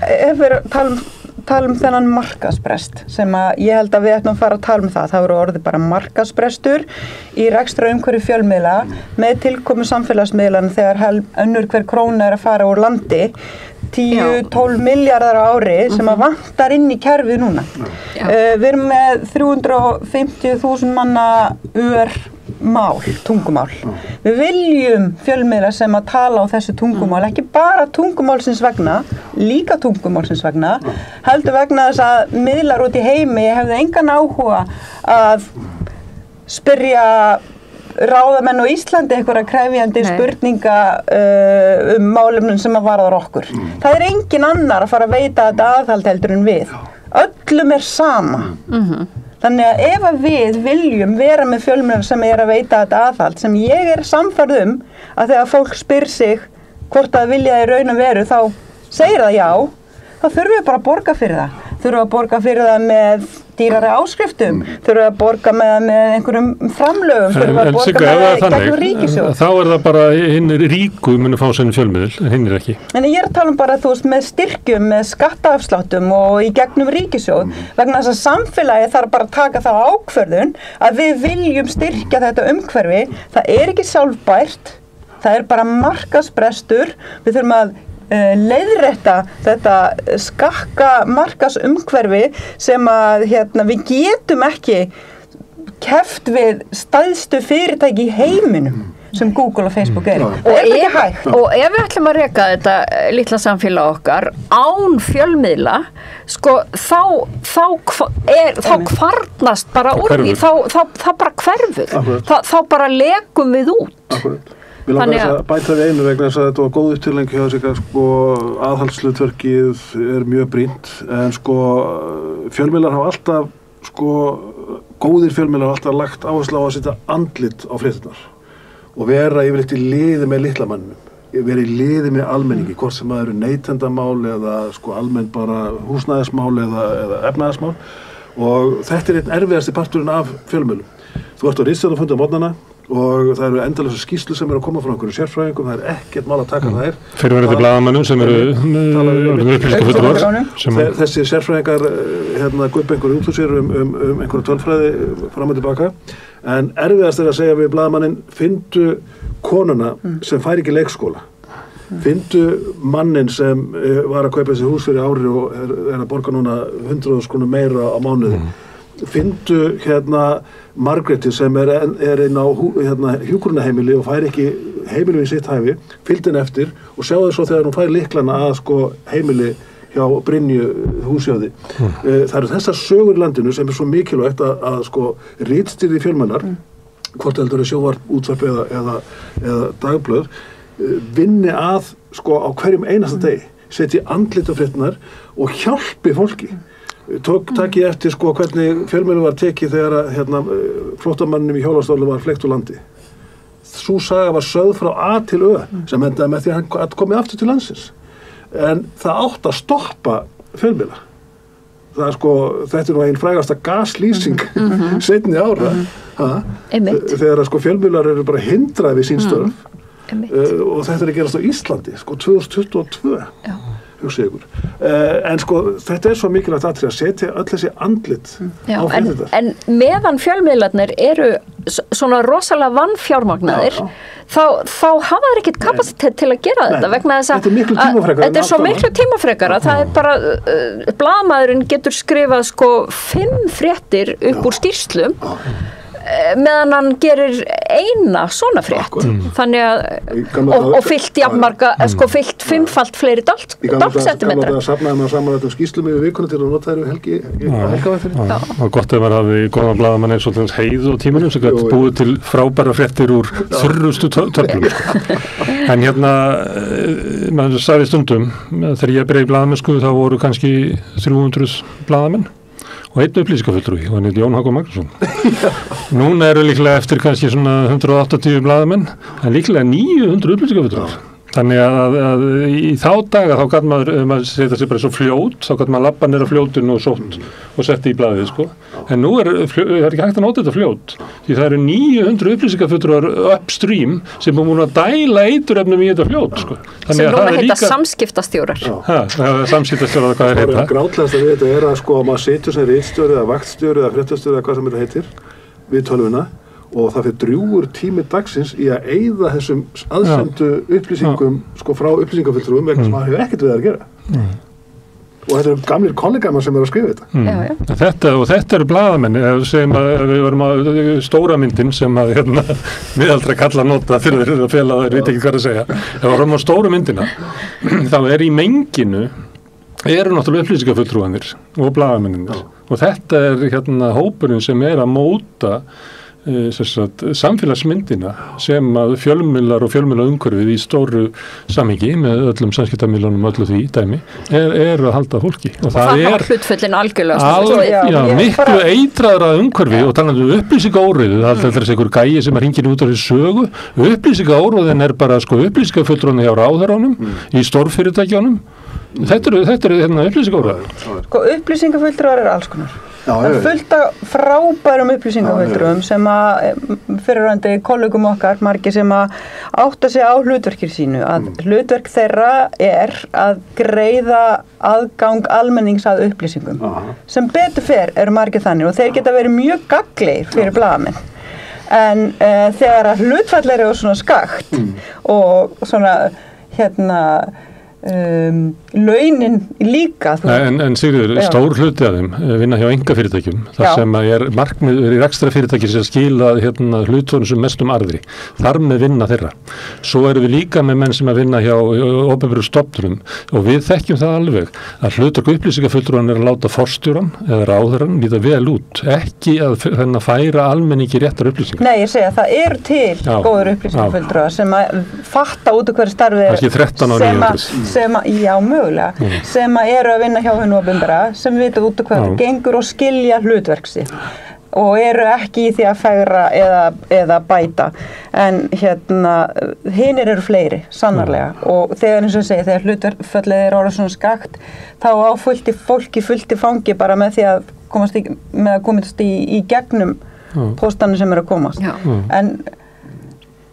ef við tala þennan markaðsbrest sem að ég held að við ættum að fara að tala það. Það voru orðið bara markaðsbrestur í rekstrarumhverfi fjölmiðla með tilkomu samfélagsmiðlana þegar önnur hver króna að fara úr landi 10-12 milljarðar á ári sem að vantar inn í kerfið núna. Við erum með 350.000 manna tungumál. Við viljum fjölmiðla sem að tala á þessu tungumál, ekki bara tungumálsins vegna, líka tungumálsins vegna, heldur vegna þess að miðlar út í heimi hefðu engan áhuga að spyrja ráðamenn á Íslandi einhverja krefjandi spurninga málefnum sem að varðar okkur. Það engin annar að fara að veita þetta aðhald heldur en við. Öllum sama. Þannig að ef að við viljum vera með fjölmiðlar sem að veita þetta aðhald, sem ég samfærð að þegar fólk spyr sig hvort að vilja í raun og veru, þá segir það já, þá þurfum við bara að borga fyrir það. Þurfum að borga fyrir það með dýrari áskriftum, þurfum að borga með einhverjum framlögum, þurfum að borga með gegnum ríkissjóð. Þá það bara hinn ríku munu fá sinni fjölmiðil, en hinn ekki. En ég að tala bara, með styrkjum, með skattaafsláttum og í gegnum ríkissjóð, vegna þess að samfélagi þarf bara að taka þá ákvörðun að við viljum styrkja þetta umhverfi. Það ekki sjálfbært, það bara markaðsbrestur, við þurfum að leiðrétta þetta skakka markaðsumhverfi sem að við getum ekki keppt við stærstu fyrirtæki í heiminum sem Google og Facebook Og ef við ætlum að reka þetta litla samfélag okkar án fjölmiðla, þá kvarnast bara úr því, þá bara hverfur, þá bara lekum við út. Akkurat. Við langar að bæta við einu vegna þess að þetta var góð upptilning hjá sig að aðhaldshlutverkið mjög brýnt, en fjölmiðlar hafa alltaf góðir fjölmiðlar hafa alltaf lagt áherslu á að setja andlit á fréttirnar og vera yfirleitt í liði með litla manninum, vera í liði með almenningi, hvort sem það eru neytendamál eða almennt bara húsnæðismál eða efnaðismál, og þetta einn erfiðasti parturinn af fjölmiðlum. Þú ert á ritstjórnarfundi á morgnana og það eru endalausar skýrslur sem að koma frá einhverjum sérfræðingum, það ekkert mál að taka þær. Fyrirverandi blaðamönnum sem eru upplýsingafulltrúar. Þessi sérfræðingar guppa einhverju út úr sér einhverja tölfræði fram og tilbaka, en erfiðast að segja við blaðamanninn, finndu konuna sem fær ekki leikskóla, finndu mannin sem var að kaupa þessi hús fyrir ári og að borga núna 100.000 krónur meira á mánuði, finndu Margréti sem inn á hjúkrunarheimili og fær ekki heimili við sitt hæfi, fylgdi henni eftir og sjáðu svo þegar hún fær lyklana að heimili hjá Brynju húsjóði. Það eru þessar sögur í landinu sem svo mikilvægt að ritstýrðir fjölmiðlar, hvort heldur sjónvarp, útvarp eða dagblöð, vinni að á hverjum einasta degi, setji andlit á fréttirnar og hjálpi fólki. Takk ég eftir hvernig fjölmiðlum var tekið þegar flóttamanninum í hjólastóli var fleygt úr landi. Sú saga var sögð frá A til Ö sem endaði með því að hann komið aftur til landsins. En það átti að stoppa fjölmiðla. Þetta nú ein frægasta gaslýsing seinni ára. Þegar fjölmiðlar eru bara hindrað við sín störf. Og þetta að gerast á Íslandi, 2022. Hugsa ykkur. En þetta svo mikilvægt atriði að setja öll þessi andlit á fréttirnar. En meðan fjölmiðlarnir eru svona rosalega vanfjármagnaðir, þá hafa þeir ekkert kapasitet til að gera þetta vegna þess að þetta svo miklu tímafrekara. Það bara, blaðamaðurinn getur skrifað 5 fréttir upp úr skýrslum meðan hann gerir eina svona frétt. Þannig að og fyllt jafnmarga, fyllt 5-falt fleiri dálksentimetra. Í gamla daga safnaði maður saman þetta skýrslum yfir vikuna til að nota þær helgavættir. Og gott ef maður hafði góða blaðamenn eins og Heiðu á tímanum sem gæti búið til frábæra fréttir úr þurrustu töflum. En maður sagði stundum, þegar ég byrjaði í blaðamennsku þá voru kannski 300 blaðamenn og einn upplýsingafulltrúi og hann heit Jón Hákon Magnússon. Núna eru líklega eftir kannski svona 180 blaðamenn, en líklega 900 upplýsingafulltrúar. Þannig að í þá daga þá gæti maður setja sér bara svo fljót, þá gæti maður labba niður á fljótinu og sótt og setti í blaðið, sko. En nú er ekki hægt að nota þetta fljót, því það eru 900 upplýsingafulltrúar upstream sem er múin að dæla eiturefnum í þetta fljót, sko. Sem núna heita samskiptastjórar. Samskiptastjórar, hvað er heita? Það grátlegasta við þetta er að sko að maður setur sem ritstjóri eða vaktstjóri eða fréttastjóri eða hvað sem þetta heitir við tölvuna og það fyrir drjúgur tími dagsins í að eyða þessum aðsendu upplýsingum sko frá upplýsingafulltrúum vegna sem maður hefur ekkert við að gera. Og þetta eru gamlir kollegamann sem eru að skrifa þetta. Þetta eru blaðamenn, sem við vorum að stóra myndin sem að miðaldra kalla nota fyrir að fela þeir veit ekki hvað að segja. Ef við vorum á stóru myndina, þá í menginu eru náttúrulega upplýsingafulltrúanir og blaðamenninir. Og þetta er hópurinn sem er að móta samfélagsmyndina sem að fjölmiðlar og fjölmiðlaumhverfið í stóru samhengi með öllum samskiptamílunum og öllu því dæmi er að halda fólki og það er hlutföllin algjörlega miklu eitraðra umhverfi og talandi um upplýsingaóreiðu það er þessi einhver gæi sem hringir út á þessu sögu upplýsingaóreiðin er bara upplýsingafulltrúarnir hjá ráðherránum í stórfyrirtækjunum þetta eru upplýsingaóreiður sko upplýsingafulltrúar eru alls konar það er fullt af frábærum upplýsingafulltrúum sem að fyrirrandi kollegum okkar, margir sem að átta sig á hlutverkir sínu að hlutverk þeirra er að greiða aðgang almennings að upplýsingum sem betur fer eru margir þannig og þeir geta verið mjög gagnlegir fyrir blaðamenn en þegar að hlutfall eru svona skakt og svona launin líka en Sigríður, stór hluti af þeim vinna hjá einkafyrirtækjum þar sem er markmið í rekstrafyrirtæki sem skila hlutunum sem mestum arðri þar með vinna þeirra svo erum við líka með menn sem að vinna hjá opinberum stofnunum og við þekkjum það alveg að hlutverk upplýsingafulltrúan er að láta forstjóran eða ráðherrann líta vel út ekki að færa almenningi réttar upplýsingar. Nei, ég segja það eru til góður upplýsingafulltrúar sem að fatta út af hverju starfi sem að eru að vinna hjá hinu opinbera sem vita út af hvað gengur og skilja hlutverksi og eru ekki í því að fegra eða bæta en hinir eru fleiri sannarlega og þegar eins og ég segi þegar hlutverkföllið er orðið svona skakt þá á fólki fullt í fangi bara með því að komast í gegnum póstanum sem eru að komast en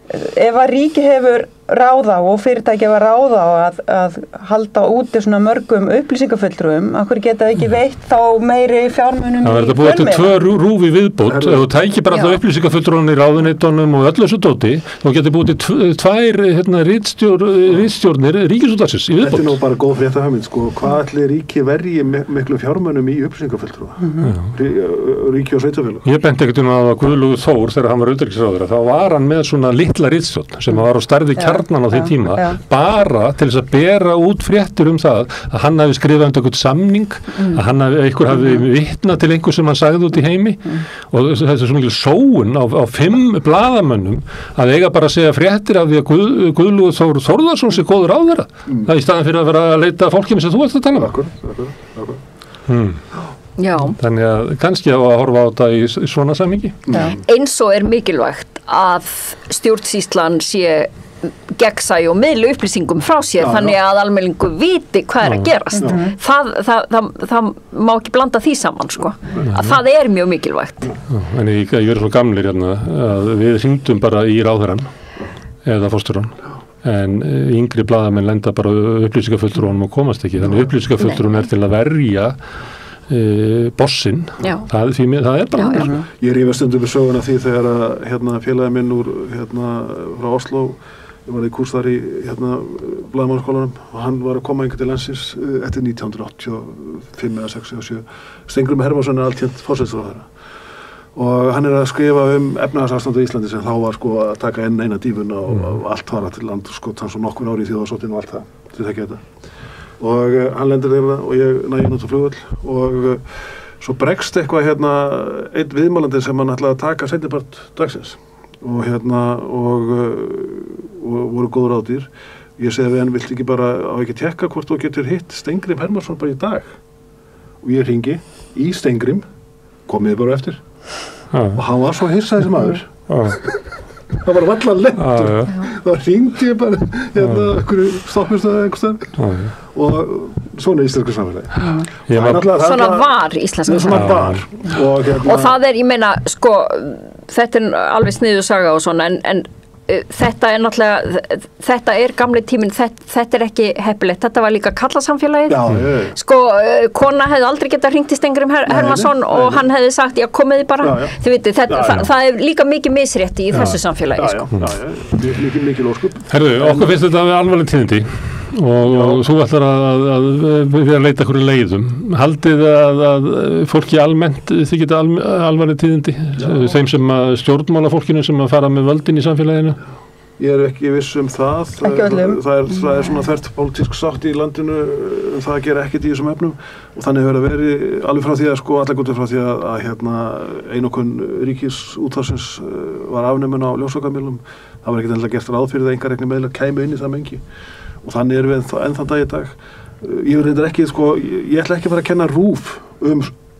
ef að ríki hefur ráða og fyrirtæki hefur ráða að halda úti svona mörgum upplýsingafulltrúum, akkur geta ekki veitt þá meiri fjármunum í fjölmiðlum. Það verður búið til 2 rúfi viðbót, ef þú tæki bara alltaf upplýsingafulltrúan í ráðuneytunum og öllu þessu dóti, þá getur búið til 2 ritstjórnir ríkisútvarpsins í viðbót. Þetta er nú bara góð frétta hugmynd, sko, hvað ætli ríki verji miklu fjármunum í upplýsingafulltrúa? Ríki og sveitarfélög. Ég benti ekkert að Guðlaugur Þór þegar hann var utanríkisráðherra, þá var hann með svona litla ritstjórn sem var á stærð kjarnan á því tíma, bara til þess að bera út fréttir það að hann hafi skrifað einhvern samning, að einhver hafi vitnað til einhver sem hann sagði út í heimi og þetta er svo mikil sóun á 5 blaðamönnum að eiga bara að segja fréttir af því að Guðlaugur Þór Þórðarson sé góður á þeirra. Það er í staðan fyrir að vera að leita fólki sem þú ert að tala um. Þannig að kannski að horfa á þetta í svona samhengi. Eins og er mikilvægt að stjórnsýslan sé gegnsæ og miðla upplýsingum frá sér þannig að almenningur viti hvað er að gerast. Það má ekki blanda því saman sko. Að það er mjög mikilvægt. En ég er svo gamlir að við hringdum bara í ráðherrann eða forstjórann en yngri blaðamenn lenda bara upplýsingafulltrúanum og komast ekki. Þannig upplýsingafulltrúan er til að verja bossinn, það er bara Ég rífa stundum við söguna því þegar félagi minn úr frá Oslo, ég var í kúrs þar í blaðamannaskólanum og hann var að koma einhvern til landsins eftir 1985 eða 6 eða 7 Steingrímur Hermannsson er alltént forsætisráðherra og hann er að skrifa efnahagsástand á Íslandi sem þá var sko að taka eina dífuna og allt var til land sko hans og nokkur ári í þjóðarsóttinu og allt það, þið þekkja þetta og hann lendir þeirra og ég næði út á flugvöll og svo bregst eitthvað einn viðmálandi sem hann ætlaði að taka seinnipart dagsins og voru góður ádýr ég segi við hann, vilt ekki bara á ekki tekka hvort þú getur hitt Steingrím Hermannsson bara í dag og ég hringi í Steingrím komið bara eftir og hann var svo hissaði sem maður það var vallar lentur þá hringdi ég bara einhverju stoppistöðu einhverstaðar og svona íslensku samfélagi svona var íslensku samfélagi og það ég meina, sko þetta alveg sniðu saga og svona en þetta náttúrulega, þetta gamli tíminn, þetta ekki heppilegt, þetta var líka kallasamfélagið. Sko, kona hefði aldrei getað hringt í Steingrim Hermannsson og hann hefði sagt, já komiði bara, þið vitið, það líka mikið misrétti í þessu samfélagi, sko. Mikið óskup. Herðu, okkur finnst þetta alvarleg tíðindi og þú ætlar að leita hverju leiðum. Haldið að fólki almennt þið geta alvarleg tíðindi, þeim sem stjórnmálafólkinu sem að fara með völdin í samfélaginu? Ég ekki viss það. Það er svona þvert pólitísk sátt í landinu það að gera ekkert í þessum efnum og þannig hefur það verið alveg frá því að sko allar góður frá því að einokun ríkisútvarpsins var afnumin á ljósvakamiðlum. Það var ekkert endilega gert ráð fyrir það einkarekni miðlar kæmu inn í það mengi og þannig erum við enn þann dag í dag. Ég reyndar ekki, sko, ég ætla ekki að fara að kenna RÚV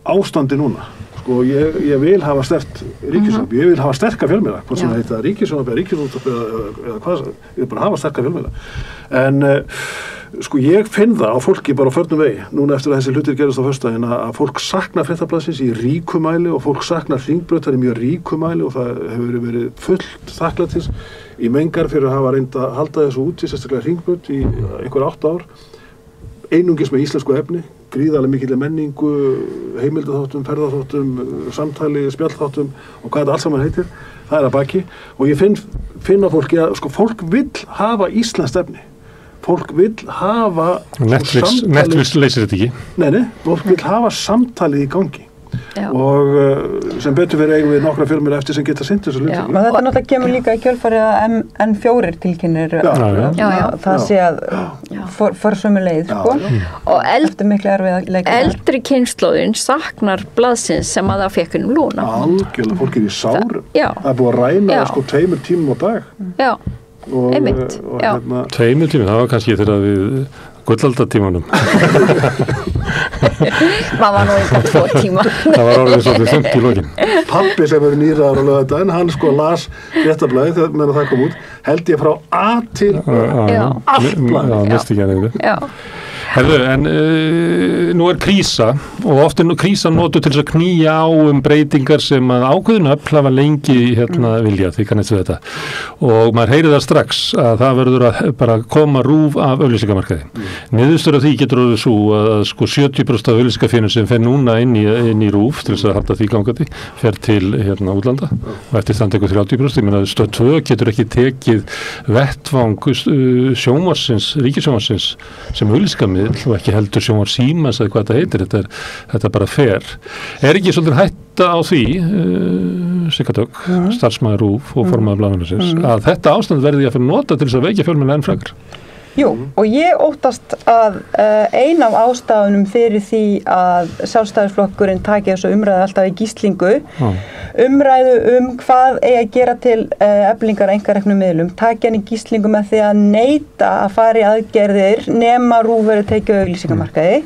ástandi núna. Sko, ég vil hafa sterkt ríkisútvarp, ég vil hafa sterka fjölmiðla, hvort sem það heita ríkisútvarp eða ríkisútvarp eða hvað, ég vil bara hafa sterka fjölmiðla. En sko, ég finn það á fólki bara á förnum vegi, núna eftir að þessi hlutir gerast á föstudaginn að fólk saknar Fréttablaðsins í ríkumæli og fólk saknar Hringbrautar í mjög ríkumæli og það hefur verið fullt þakklætis í mengar fyrir að hafa reynd að halda þessu úti, sérstaklega Hringbraut í einhver 8 ár, einungis með íslensku efni, gríðarlega mikilvæg menningu, heimildaþáttum, ferðaþáttum, samtali, spjallþáttum og hvað þetta allt saman heitir, það er að baki og ég finn á fólki að sko, fólk vill hafa íslenskt efni. Fólk vill hafa Netflix leysir þetta ekki. Nei, fólk vill hafa samtalið í gangi. Og sem betur verið eigum við nokkra fjölmiðla eftir sem geta sinnt þessu hluti. Þetta náttúrulega kemur líka í kjölfarið að N4 tilkynnir það sé að forsömu leið, sko. Og eldri kynslóðin saknar blaðsins sem að það fekk lúna. Algjörlega, fólk í sárum. Það er búið að ræna sko 2 tímum á dag. Já, einmitt. 2 tímum, það var kannski þegar við gullaldartímanum. Það var nú eitthvað 2 tíma. Það var orðið svolítið þungt í lokin. Pabbi sem verið nýraður á laugardaginn, hann sko las Fréttablaðið þegar það kom út, held ég frá A til allt blaðið. Já, misti ekki að nefnir. Já. Herðu, en nú er krísa og oft er krísa notuð til þess að knýja á breytingar sem að ákveðin öfl hafa lengi vilja, því kannast við þetta. Og maður heyrir það strax að það verður að bara koma RÚV af auglýsingamarkaði. Niðurstöður af því getur orðið svo að sko 70% af auglýsingafénum sem fer núna inn í RÚV til þess að halda því gangandi, fer til útlanda og eftir þann tekur 30%. Ég meina að Stöð 2 getur ekki tekið vettvang sjónvarpsins, ríkissjónvarpsins sem auglýsingamið og ekki heldur sjónvarp Símans eða hvað þetta heitir, þetta bara fer. Er ekki svolítið hætta á því, Sigardögg, starfsmaður RÚV og formaður blaðamannasins, að þetta ástand verði að fyrir nota til þess að veikja fjölmiðla enn frekar? Jú, og ég óttast að ein af ástafunum fyrir því að Sjálfstæðisflokkurinn taki þessu umræðu alltaf í gíslingu, umræðu hvað eigi að gera til eflingar einkareknum miðlum, taki hann í gíslingu með því að neita að fara í aðgerðir nema RÚV verið tekið auglýsingamarkaði.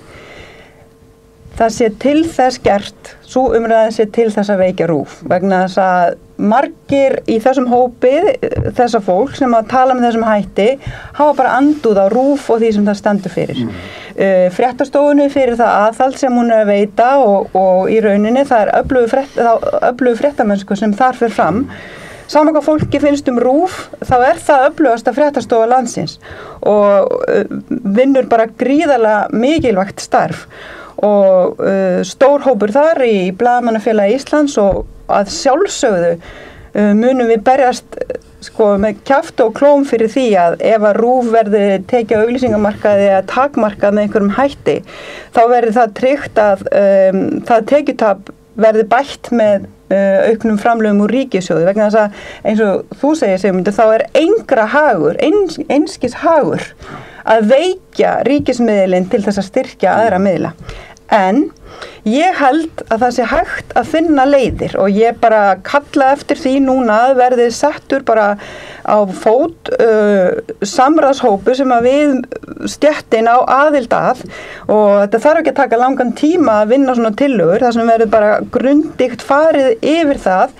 Það sé til þess gert, svo umræðan sé til þess að veikja RÚV, vegna þess að margir í þessum hópi þessa fólk sem að tala með þessum hætti hafa bara andúð á RÚV og því sem það stendur fyrir. Fréttastofunni fyrir það aðhald sem hún er að veita og í rauninni það er öflugu fréttamennsku sem þar fer fram. Saman hvað fólki finnst RÚV, þá er það öflugasta fréttastofa landsins og vinnur bara gríðarlega mikilvægt starf. Og stór hópur þar í Blaðamannafélagi Íslands og að sjálfsögðu munum við berjast sko með kjafti og klóm fyrir því að ef að RÚV verði tekið auglýsingamarkaði eða takmarkað með einhverjum hætti þá verði það tryggt að það tekjutap verði bætt með auknum framlögum úr ríkissjóði vegna þess að eins og þú segir Sigmundur þá er engra hagur, einskis hagur að veikja ríkismiðlinn til þess að styrkja aðra miðla. En ég held að það sé hægt að finna leiðir og ég bara kalla eftir því núna að verði settur bara á fót samráðshópur sem að við stéttin á aðild að og þetta þarf ekki að taka langan tíma að vinna svona tillögur þar sem verður bara grundigt farið yfir það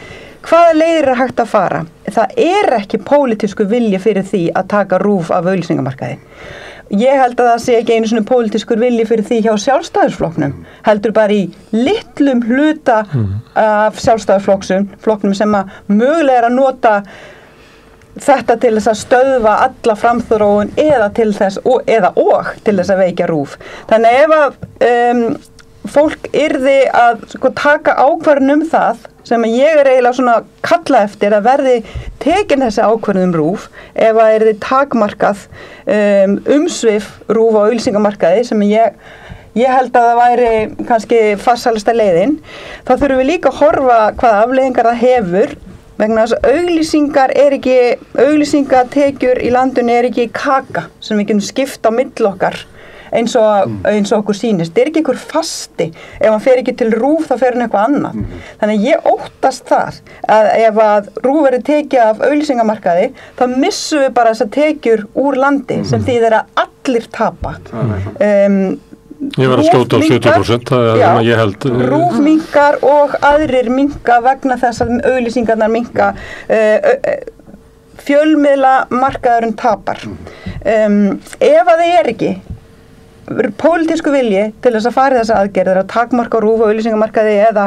hvaða leiðir hægt að fara? Það ekki pólitísku vilji fyrir því að taka RÚV af auglýsingamarkaði. Ég held að það sé ekki einu svona pólitískur vilji fyrir því hjá Sjálfstæðisflokknum, heldur bara í litlum hluta af Sjálfstæðisflokknum sem að mögulega að nota þetta til þess að stöðva alla framþróun eða til þess að veikja RÚV. Þannig ef að fólk yrði að taka ákvörðun það sem ég eiginlega svona kalla eftir að verði tekin þessi ákvörðun RÚV ef að yrði takmarkað umsvif RÚV á auglýsingamarkaði sem ég held að það væri kannski farsælasta leiðin, þá þurfum við líka að horfa hvaða afleiðingar það hefur vegna þess að auglýsingatekjur í landinu ekki kaka sem við getum skipt á milli okkar eins og okkur sýnist. Það ekki einhver fasti. Ef hann fer ekki til RÚV þá fer hann eitthvað annað. Þannig að ég óttast það að ef að RÚV verður tekið af auglýsingamarkaði þá missum við bara þessar tekjur úr landi sem þýðir að allir tapa. Ég var að skjóta á 70%, það er það ég held. RÚV minnkar og aðrir minnka vegna þess að auglýsingarnar minnka. Fjölmiðlamarkaðurinn tapar. Ef að það ekki pólitísku vilji til þess að fara þessa aðgerðir að takmarka RÚV á auglýsingamarkaði eða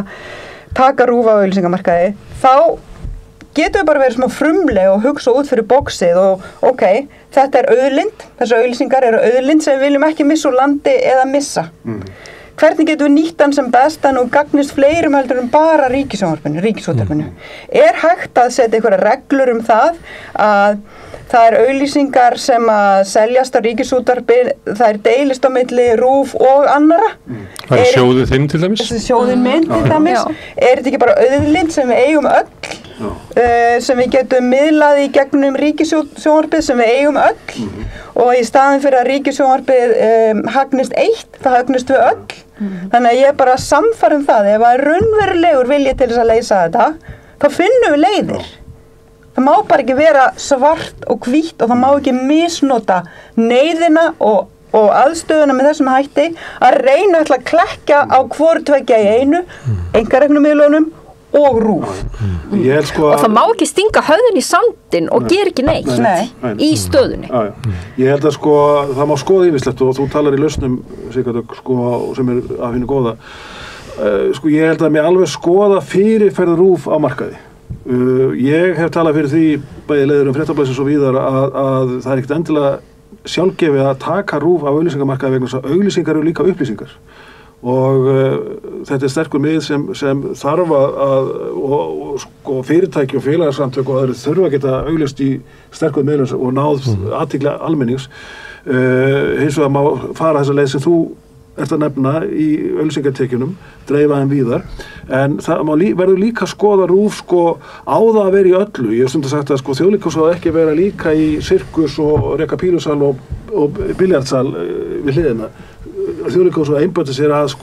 taka RÚV á auglýsingamarkaði, þá getum við bara verið smá frumleg og hugsa út fyrir boxið og þetta auðlind, þessar auglýsingar eru auðlind sem við viljum ekki missa úr landi eða missa. Hvernig getum við nýtt hann sem best og gagnist fleirum heldur bara ríkisútvarpinu? Hægt að setja einhverja reglur það að það auglýsingar sem að seljast á ríkisútvarpi, það deilist á milli RÚV og annara. Það sjóðið þinn til dæmis? Sjóðið minn til dæmis. Þetta ekki bara auðlind sem við eigum öll, sem við getum miðlað í gegnum ríkissjónvarpið sem við eigum öll og í staðin fyrir að ríkissjónvarpið hagnist eitt, það hagnist við öll. Þannig að ég er bara samfærum það, ef það raunverulegur vilji til þess að leysa þetta, þá finnum við leiðir. Það má bara ekki vera svart og hvítt og það má ekki misnota neyðina og aðstöðuna með þessum hætti að reyna að klekkja á hvoru tveggja í einu, einkareknum miðlunum og RÚV. Og það má ekki stinga höfðin í sandinn og gera ekki neitt í stöðunni. Ég held að það má skoða ýmislegt og þú talar í lausnum Sigardögg sem af hinu góða. Ég held að mér alveg skoða fyrirferð RÚV á markaði. Ég hef talað fyrir því bæði leiður Fréttablaðsins og víðar að það ekkert endilega sjálfgefið að taka RÚV af auglýsingamarkaði vegna þess að auglýsingar eru líka upplýsingar og þetta sterkur mið sem þarf og fyrirtæki og félagasamtök og aðrir þurfa að geta auglýst í sterkum miðlum og náð athygli almennings. Hins vegar má fara þessa leið sem þú ert að nefna í auglýsingatekjunum, dreifa þeim víðar, en það verður líka skoða RÚV á það að vera í öllu. Ég hef stundum sagt að Þjóðleikhús á ekki vera líka í sirkus og reka pílusal og biljardsal við hliðina. Þjóðleikhús að einbeita sér að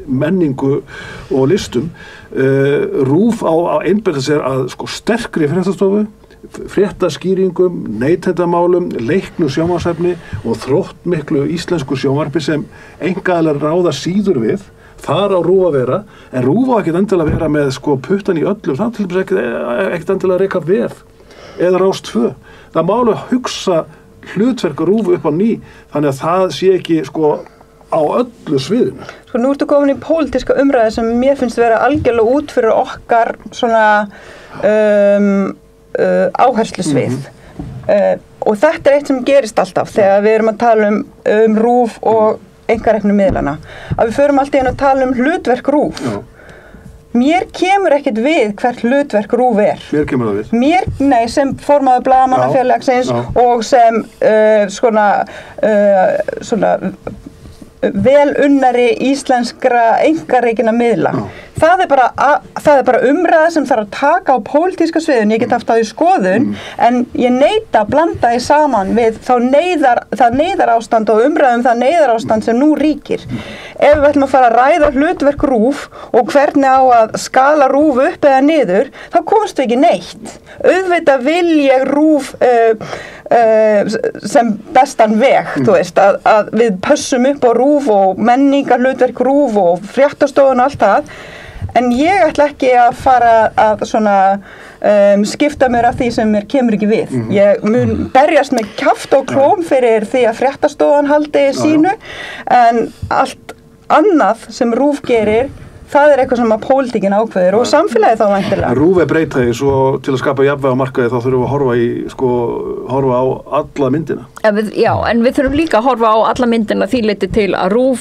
menningu og listum. RÚV á að einbeita sér að sterkri fréttastofu, fréttaskýringum, neytendamálum, leiknu sjónvarpsefni og þróttmiklu íslensku sjónvarpi sem einkaaðilar ráða síður við. Þar á RÚV að vera, en RÚV á ekkert endilega að vera með puttan í öllum, það til dæmis ekkert endilega að reka VF eða Rás 2. Það má alveg hugsa hlutverk RÚV upp á ný, þannig að það sé ekki á öllu sviðinu. Nú ertu komin í pólitíska umræði sem mér finnst vera algjörlega út fyrir okkar svona áherslusvið. Og þetta eitt sem gerist alltaf þegar við erum að tala um RÚV og einkareknu miðlana, að við förum alltaf inn að tala um hlutverk RÚV. Mér kemur ekkert við hvert hlutverk RÚV er. Mér kemur það við. Nei, sem formaður blaðamannafélagsins og sem svona velunnari íslenskra einkarekinna miðla. Það er bara umræða sem þarf að taka á pólitíska sviðun. Ég get haft það í skoðun, en ég neita að blanda því saman við það neyðarástand og umræðum það neyðarástand sem nú ríkir. Ef við ætlum að fara að ræða hlutverk RÚV og hvernig á að skala RÚV upp eða niður, þá komst við ekki neitt. Auðvitað vil ég RÚV sem bestan veg, þú veist, að við pössum upp á RÚV og menningar hlutverk RÚV og fréttastofun og allt það. En ég ætla ekki að fara að svona skipta mér af því sem mér kemur ekki við. Ég mun berjast með kjaft og klóm fyrir því að fréttastofan haldi sínu, en allt annað sem RÚV gerir, það eitthvað sem að pólitíkin ákveður og samfélagið þá væntanlega. RÚV breyta því svo til að skapa jafnvægi á markaði þá þurfum við að horfa á alla myndina. En við þurfum líka að horfa á alla myndina því leyti til að RÚV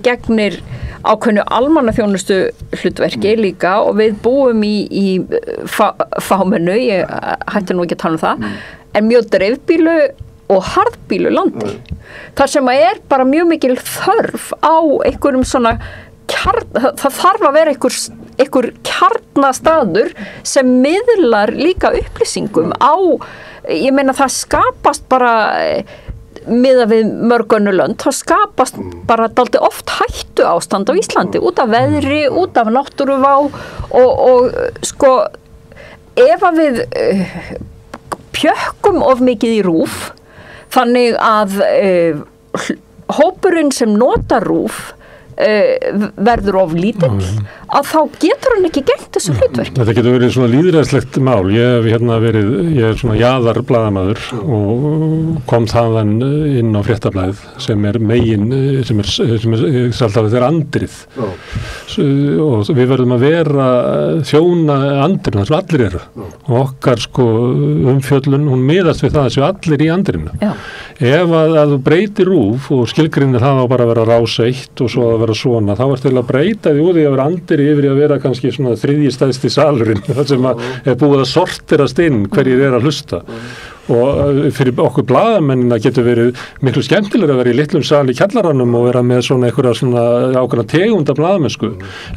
gegnir ákveðnu almannaþjónustu hlutverki líka og við búum í fámennu, ég hætti nú ekki að tala um það, en mjög dreifbýlu og harðbýlu landi. Þar sem að bara mjög mikil þörf á einhverjum svona það þarf að vera einhver kjarnastaður sem miðlar líka upplýsingum á, ég meina það skapast bara miðað við mörg önnur lönd, það skapast bara dálítið oft hættu ástand á Íslandi út af veðri, út af náttúruvá og ef að við pjökkum of mikið í RÚV þannig að hópurinn sem notar RÚV verður of lítill að þá getur hann ekki gegnt þessu hlutverki. Þetta getur verið svona lýðræðislegt mál. Ég er svona jaðarblaðamaður og kom þaðan inn á Fréttablaðið sem er megin, sem er andrið og við verðum að vera þjóna andrinu, það sem allir eru og okkar umfjöllun, hún miðast við það að séu allir í andrinu. Ef að þú breytir RÚV og skilgreinir það á bara að vera Rás 1 og svo að vera svona, þá til að breyta því úr því að vera andri yfir í að vera kannski svona þriðji stærsti salurinn, það sem að búið að sorterast inn hverjir að hlusta. Og fyrir okkur blaðamennina getur verið miklu skemmtilega að vera í litlum sal í kjallaranum og vera með svona einhverja svona ákveðna tegunda blaðamennsku.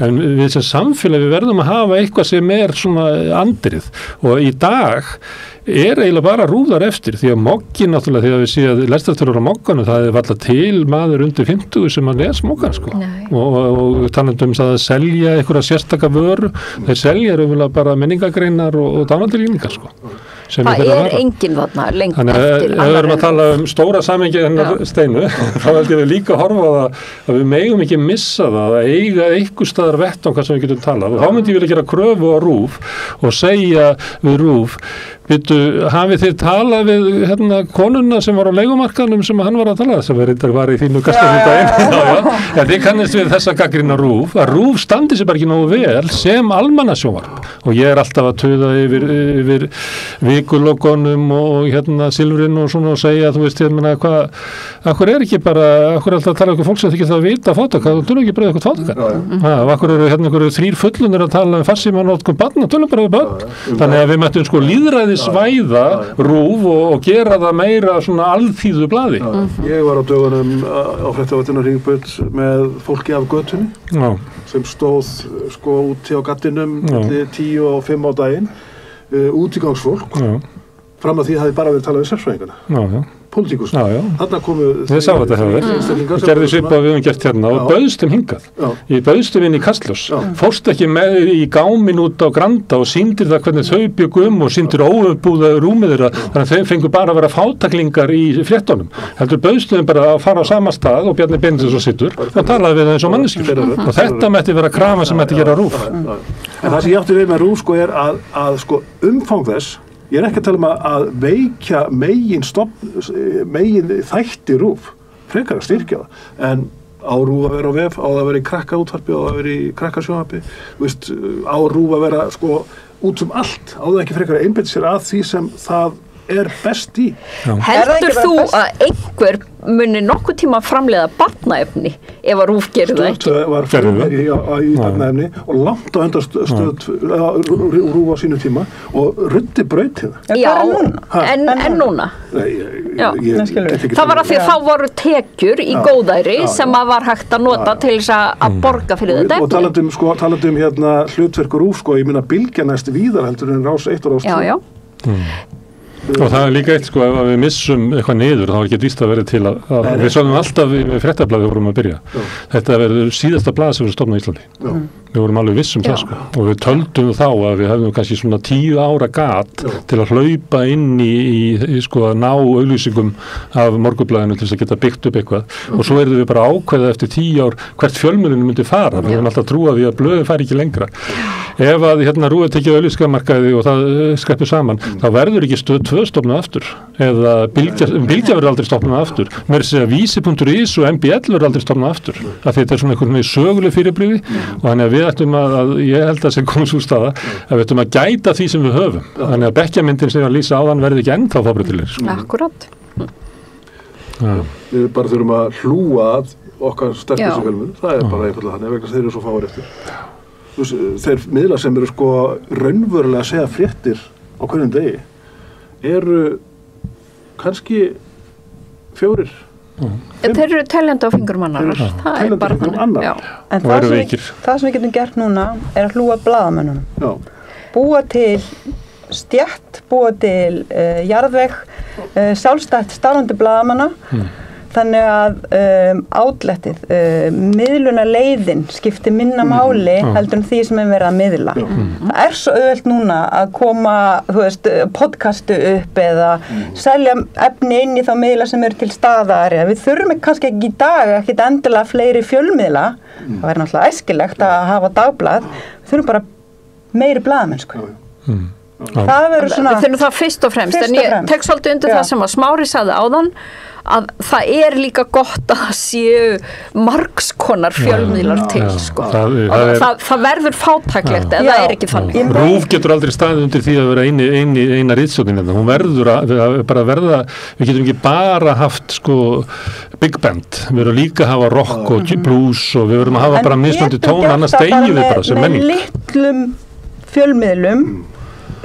En við sem samfélag við verðum að hafa eitthvað sem er svona andrið og í dag eiginlega bara RÚV eftir því að moggin náttúrulega þegar við séum að lestartölur á mogganum það varla til maður undir 50 sem að les moggan og talandi það að selja einhverja sérstaka vöru, þeir selja raunverulega bara menningagreinar og dánaldilíningar það enginn þarna lengt eftir. Þannig að ef við erum að tala stóra samhengi hennar Steinu, þá held ég við líka að horfa á það að við megum ekki missa það að eiga einhver staðar vettvang sem við getum talað og þá myndi ég vilja gera kröfu á RÚV og segja við RÚV hafið þið talað við konuna sem var á leigumarkaðnum sem hann var að tala sem var í þínu gastarhundaginn en þið kannist við þessa gagnrýna RÚV að RÚV standi sér bara ekki nógu vel sem almannasjónvarp og ég alltaf að tuða yfir vikulogonum og silfrin og svona og segja þú veist akkur ekki bara akkur alltaf að tala um fólk sem þið ekki það að vita fátaka þú tölur ekki bara eitthvað fátaka akkur eru einhverju 3 fullunir að tala um farsímanótkun barna tölur bara við börn þannig að við mættum lýðræðisvæða RÚV og gera það meira svona alþýðu blaði. Ég var á dögunum á Fréttavatninu Hringbraut með fólki af götunni sem stóð úti á gattinum 10 og 5 á daginn útigangsfólk fram að því hafði bara verið talað við sérfræðingana pólitíkus. Þarna komu þið sá þetta hefur við gerðum svipað við höfum gert hérna og bauðstum hingað ég bauðstum inn í Kastljós fórst ekki með í gámin út á Granda og sýndir það hvernig þau byggum og sýndir óuppbúða rúmið þeirra þannig að þau fengu bara að vera fátaklingar í fréttunum heldur bauðstum bara að fara á sama stað og Bjarni Benediktsson sittur og talaði við það eins og manneskjur og þetta mætti vera krafa sem mætti gera RÚV. En það sem ég átti við með RÚV er að umfang þess ég ekki að tala um að veikja megin þætti RÚV, frekar að styrkja það, en á RÚV að vera á vef, á það að vera í krakkaútvarpi, á það að vera í krakkasjónvarpi, á RÚV að vera út allt, á það ekki frekar að einbeita sér að því sem það er best í. Heldur þú að einhver muni nokkuð tíma framleiða barnaefni ef að RÚV gerir það ekki? Stöð var framleiði í barnaefni og langt á undan stöð RÚV á sínu tíma og ruddi brautið. Já, en núna? Það var að því að þá voru tekjur í góðæri sem að var hægt að nota til þess að borga fyrir þetta efni. Og talandum hlutverk RÚV, ég minna Bylgja næst víðar heldur en Rás 1 og Rás 2. Já. Og það er líka eitt ef við missum eitthvað niður þá er ekki víst að vera til að við sögum alltaf við Fréttablaðið vorum að byrja þetta verður síðasta blað sem verður stofnað í Íslandi Við vorum alveg viss það sko og við töldum þá að við hefðum kannski svona 10 ára gat til að hlaupa inn í sko að ná auglýsingum af Morgunblaðinu til þess að geta byggt upp eitthvað og svo erum við bara ákveða eftir 10 ár hvert fjölmiðlun myndi fara. Við höfum alltaf trúað því að blöðin fari ekki lengra. Ef að RÚV tekið auglýsingamarkaði og það skreppur saman, þá verður ekki Stöð 2 stofnað aftur eða Bylgja verður aldrei stofnað aftur. Mér segja Vísi.is og MBL verður aldrei stofnað aftur. Af því þetta svona einhvern veginn söguleg fyrirbrigði og þannig að við ættum að ég held að sem komum svo staða að við ættum að gæta því sem við höfum. Þannig að bekkjamyndin sem ég að lýsa áðan verði ekki ennþá fábreytilegir. Akkúrat. Við bara þurfum að hlúa að okkar sterkustu fjölmiðlum. Það bara einfaldlega þannig vegna þeir eru svo fáir eftir. Þeir miðlar sem eru sko raunverulega að segja fréttir á hverjum degi eru kannski 4. Þeir eru teljandi á fingurum annar. Það er bara þannig. En það sem við getum gert núna er að hlúa blaðamönnunum. Búa til stétt, búa til jarðveg, sjálfstætt starfandi blaðamanna. Þannig að outletið, miðlunarleiðin skiptir minna máli heldur en því sem er verið að miðla. Það er svo auðvelt núna að koma, podcastu upp eða selja efni inn í þá miðla sem eru til staðar. Við þurfum kannski ekki í dag ekkert endilega fleiri fjölmiðla. Það væri náttúrulega æskilegt að hafa dagblað. Við þurfum bara meiri blaðamennsku. Það verður svona... Við þurfum það fyrst og fremst. En ég tek svolítið undir það sem að Smári sagði áðan að það er líka gott að séu margskonar fjölmiðlar til sko. Það verður fátæklegt eða það er ekki þannig. RÚV getur aldrei staðið undir því að vera eina ritstjórnin þetta. Hún verður bara verða, við getum ekki bara haft sko big band, við verðum líka að hafa rock og blues og við verðum að hafa bara mismunandi tón, annars deyjum við bara sem menning. En við getum þetta bara með litlum fjölmiðlum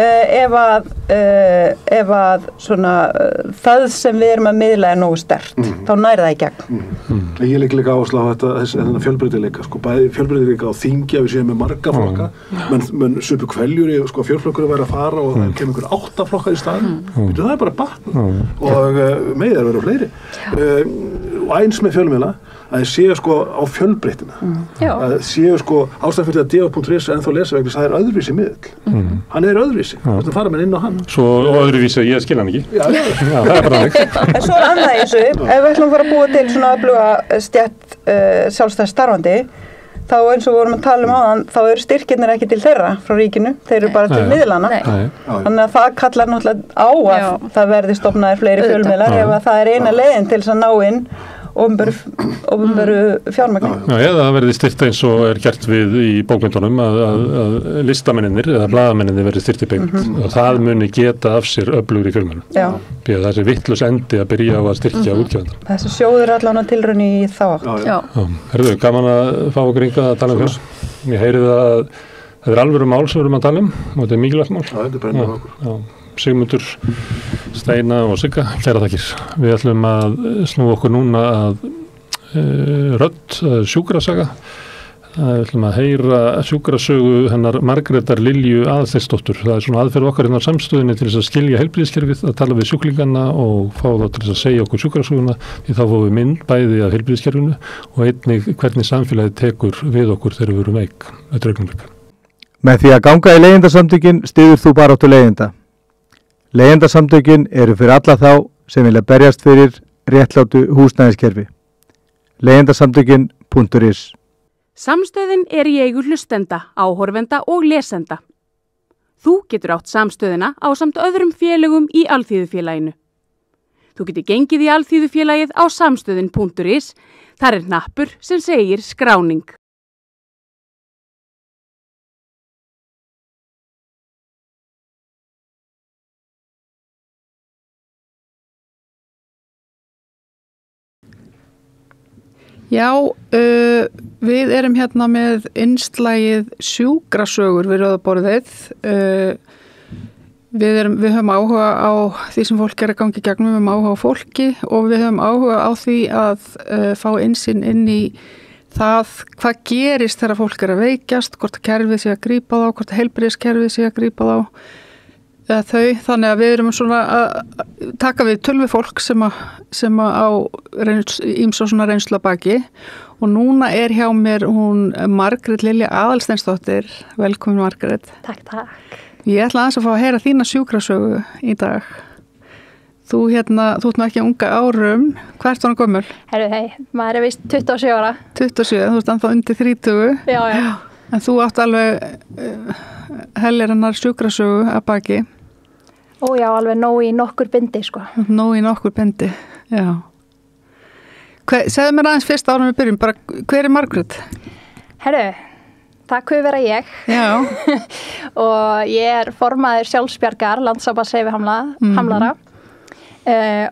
ef að svona það sem við erum að miðla er nógu sterkt, þá næri það í gegn. Ég legg líka áherslu á þetta fjölbreytileika, sko, bæði fjölbreytileika á þingi að við séum með marga flokka, menn supu kveljur í, sko, fjölflokkur væri að fara og það kemur einhver 8 flokkar í staðinn, það er bara batn og meðir verður fleiri. Og eins með fjölmiðla, að þið séu sko á fjölbreytina, að þið séu sko ástæðan fyrir að DF.is er ennþá lesa vegna það er öðruvísi miðl. Hann er öðruvísi, þannig að fara með inn á hann. Svo öðruvísi, ég skil hann ekki. Já, það er bara þig. En svo er annað í þessu, ef við ætlum að fara að búa til svona öfluga stétt sjálfstætt starfandi, þá eins og við vorum að tala áðan, þá eru styrkirnir ekki til þeirra frá ríkinu, þeir eru bara til miðlana. Þannig að það kallar náttúrulega á að það verði stofnaðir fleiri fjölmiðlar ef að það er eina leiðin til þess að ná inn opinberu fjármagni. Já, eða það verði styrkt eins og er gert við í bókmyndunum að listamennir eða blaðamennir verði styrkt í byggt og það muni geta af sér öflugri fjölmiðlum. Það er þessi vitlaus endi að byrja á að styrkja útgefanda. Þessi sjóður allan að tilraun í þá átt. Herðu, gaman að fá okkur hingað að tala um fjölmiðl. Ég heyri það að það er alvöru mál sem við erum að tala um og þetta er mikilvægt mál. Þetta er brennur okkur. Sigmundur, Steina og Sigga, kæra þakkir. Við ætlum að snúa okkur núna að rödd, sjúkrasaga. Við ætlum að heyra sjúkrasögu hennar Margrétar Lilju Aðalsteinsdóttur. Það er svona aðferð okkar innan samstöðinni til þess að skilja heilbrigðiskerfið, að tala við sjúklingana og fá þá til þess að segja okkur sjúkrasöguna, því þá fáum við mynd bæði af heilbrigðiskerfinu og einnig hvernig samfélagið tekur við okkur þegar við erum veik. Þetta er augnablik. Með því að ganga í leigjendasamtökin styður þú baráttu leigjenda. Leigjendasamtökin eru fyrir alla þá sem vilja berjast fyrir réttlátu húsnæðiskerfi. Leigjendasamtökin.is. Samstöðin er í eigu hlustenda, áhorfenda og lesenda. Þú getur átt samstöðina ásamt öðrum félögum í Alþýðufélaginu. Þú getur gengið í Alþýðufélagið á samstöðin.is. Þar er hnappur sem segir skráning. Já, við erum hérna með innslagið sjúkrasögur við rauðaborðið. Við höfum áhuga á því sem fólk er að gangi gegnum, við höfum áhuga á fólki og við höfum áhuga á því að fá innsýn inn í það hvað gerist þegar fólk er að veikjast, hvort að kerfið sé að grípa þá, hvort að heilbrigðiskerfið sé að grípa þá. þannig að við erum svona að taka við tölvi fólk sem á ýmsa svona reynslu að baki og núna hjá mér hún Margrét Lilja Aðalsteinsdóttir. Velkomin Margrét. Takk. Ég ætla aðeins að fá að heyra þína sjúkrasögu í dag. Þú ert nú ekki unga árum. Hvað ert þú gömul? Maður víst 27 ára. 27, þú ert ennþá undir 30. Já. En þú átt alveg heljarinnar sjúkrasögu að baki. Ó já, alveg nóg í nokkur bindi, sko. Nóg í nokkur bindi, já. Segðu mér aðeins fyrst árum við byrjum, bara hver Margrét? Það kuð vera ég. Já. Og ég formaður sjálfsbjargar, Landssambands hreyfihamlaðra.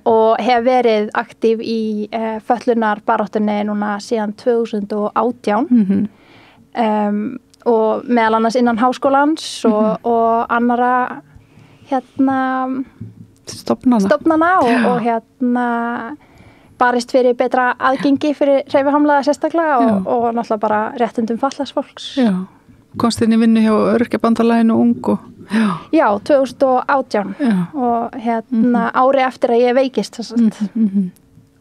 Og hef verið aktív í föllunarbaráttunni núna síðan 2018. Og meðal annars innan háskólans og annara stofnana og barist fyrir betra aðgengi fyrir hreyfihamlaða sérstaklega og náttúrulega bara réttindum fatlaðs fólks. Já. Komst inn í vinnu hjá Öryrkjabandalaginu Ung og Já, 2018 og ári eftir að ég veikist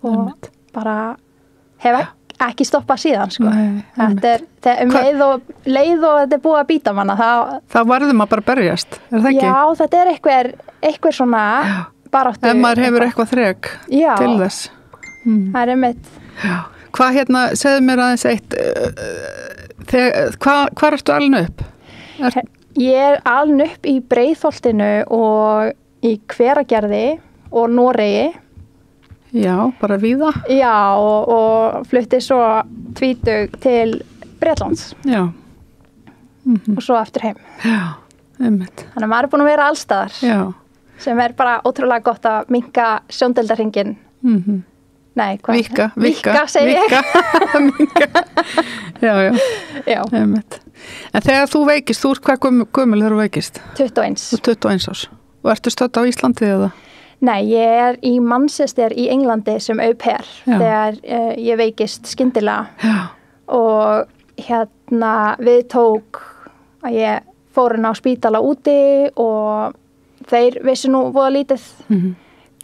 og bara hef ekki stoppað síðan, sko. Þetta leið og þetta búið að býta manna. Það varður maður bara berjast, það ekki? Já, þetta eitthvað svona baráttu. Ef maður hefur eitthvað þrek til þess. Það einmitt. Hvað segðu mér aðeins eitt, hvað ertu alin upp? Ég alin upp í Breiðholtinu og í Hveragerði og Noregi. Já, bara víða. Já, og flutti svo tvítug til Bretlands. Já. Og svo aftur heim. Já, einmitt. Þannig að maður búin að vera allstaðar. Já. Sem bara ótrúlega gott að minnka sjóndeildarhringinn. Nei, hvað? Víkka, segi ég. Víkka. Já, einmitt. En þegar þú veikist, þú hvað gömul þegar þú veikist? 21. Þú 21 árs. Og ertu stödd á Íslandi eða? Nei, ég í Manchester í Englandi sem au pair þegar ég veikist skyndilega. Já. Og við tók að ég fór inn á spítala úti og þeir vissi nú voða lítið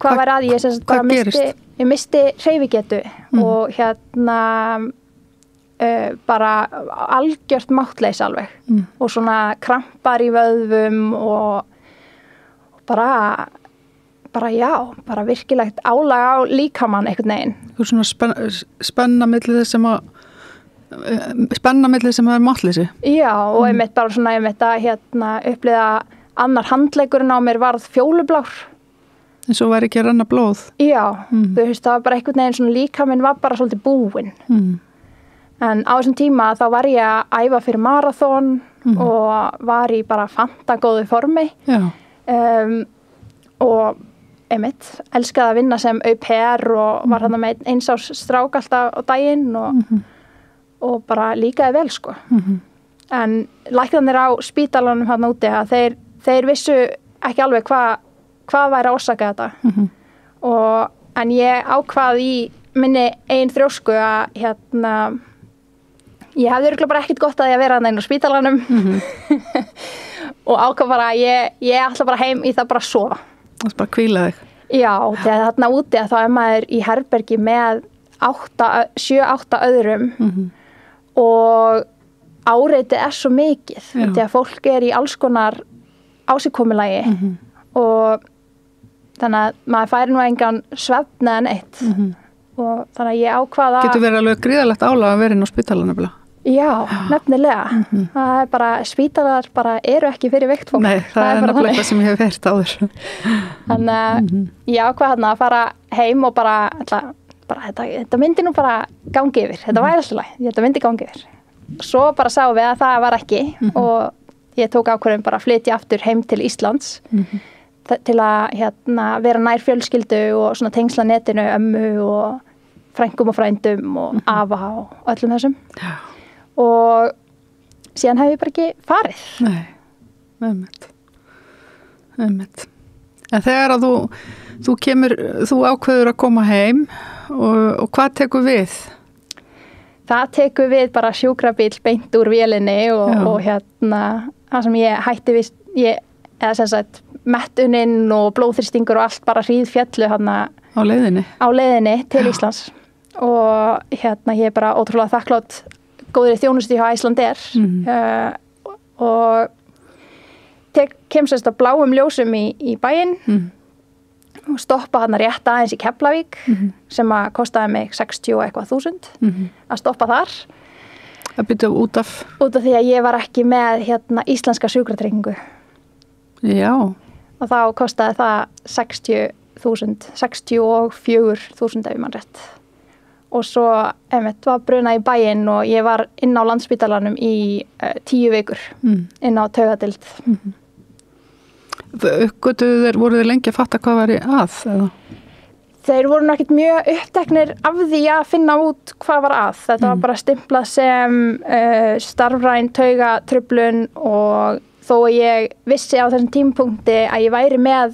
hvað var að ég misti hreyfigetu og bara algjört máttleys alveg og svona krampar í vöðvum og bara virkilegt álag á líkamann einhvern veginn. Þú svona spenna milli þess sem er máttleysi. Já, og einmitt bara svona að upplifa annar handleggurinn á mér varð fjólublár. En svo var ekki að renna blóð. Já, þú veist, það var bara einhvern veginn svona líkaminn var bara svolítið búinn. En á þessum tíma þá var ég að æfa fyrir marathon og var í bara fantagóðu formi. Já. Og einmitt, elskaði að vinna sem au pair og var þarna með eins árs strák alltaf á daginn og bara líkaði vel, sko. En læknarnir á spítalanum hann úti að þeir vissu ekki alveg hvað væri að orsaka þetta. En ég ákvað í minni ein þrjósku að ég hefði örugglega bara ekkert gott að ég að vera þarna inn á spítalanum og ákvað bara að ég ætla bara heim í það bara að sofa. Það er bara að hvíla þig. Já, þegar þarna úti að þá maður í herbergi með 7-8 öðrum og áreitið svo mikið þegar fólk í alls konar ásigkomulagi og þannig að maður færi nú engan svefn eða neitt og þannig að ég ákvaða Getur verið alveg gríðalegt álag að vera inn á spítalanum nefnilega? Já, nefnilega. Það er bara, spítalar bara eru ekki fyrir veikt fólk. Nei, það er nefnilega eitthvað sem ég hef heyrt áður. Þannig að ég ákvað að fara heim og bara þetta myndi nú bara gangi yfir. Þetta væri alltaf læg, þetta myndi gangi yfir. Svo bara sáum við að það var ekki og ég tók ákvörðum bara að flytja aftur heim til Íslands til að vera nær fjölskyldu og svona tengsla netinu, ömmu og frængum og frændum og afa og öllum þessum. Já. Og síðan hef ég bara ekki farið. Nei, einmitt. En þegar að þú ákveður að koma heim og hvað tekur við? Það tekur við bara sjúkrabíl beint úr vélinni og það sem ég hætti við, eða sem sagt mettuninn og blóðþrýstingur og allt bara hríðfjallu hana á leiðinni til Íslands og ég er bara ótrúlega þakklátt góðri þjónustu hjá Icelandair og kem sérst á bláum ljósum í bæinn og stoppa hana rétt aðeins í Keflavík sem að kostaði mig 60 eitthvað þúsund að stoppa þar að byrja út af því að ég var ekki með íslenska sjúkratryggingu og þá kostaði það 64.000 ef ég man rétt og svo var brunað í bæinn og ég var inn á Landspítalanum í 10 vikur inn á taugadeild voru þið lengi að fatta hvað var að? Eða? Þeir voru náttúrulega mjög uppteknir af því að finna út hvað var að. Þetta var bara stimplað sem starfræn taugatruflun og þó að ég vissi á þessum tímapunkti að ég væri með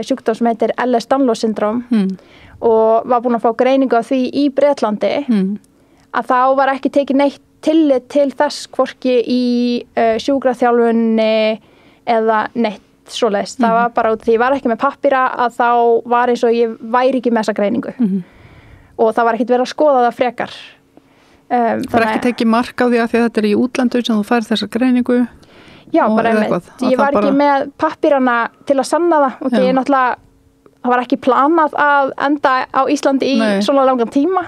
sjúkdóm sem heitir Ehlers-Danlos syndrom og var búin að fá greiningu af því í Bretlandi að þá var ekki tekið neitt tillit til þess hvorki í sjúkraþjálfunni eða neitt svoleiðis. Það var bara út því ég var ekki með pappíra að þá var eins og ég væri ekki með þessa greiningu og það var ekkert verið að skoða það frekar. Það var ekki tekið mark á því að þetta er í útlandu sem þú færð þessa greiningu? Já, bara ég var ekki með pappírana til að sanna það og því náttúrulega það var ekki planað að enda á Íslandi í svona langan tíma.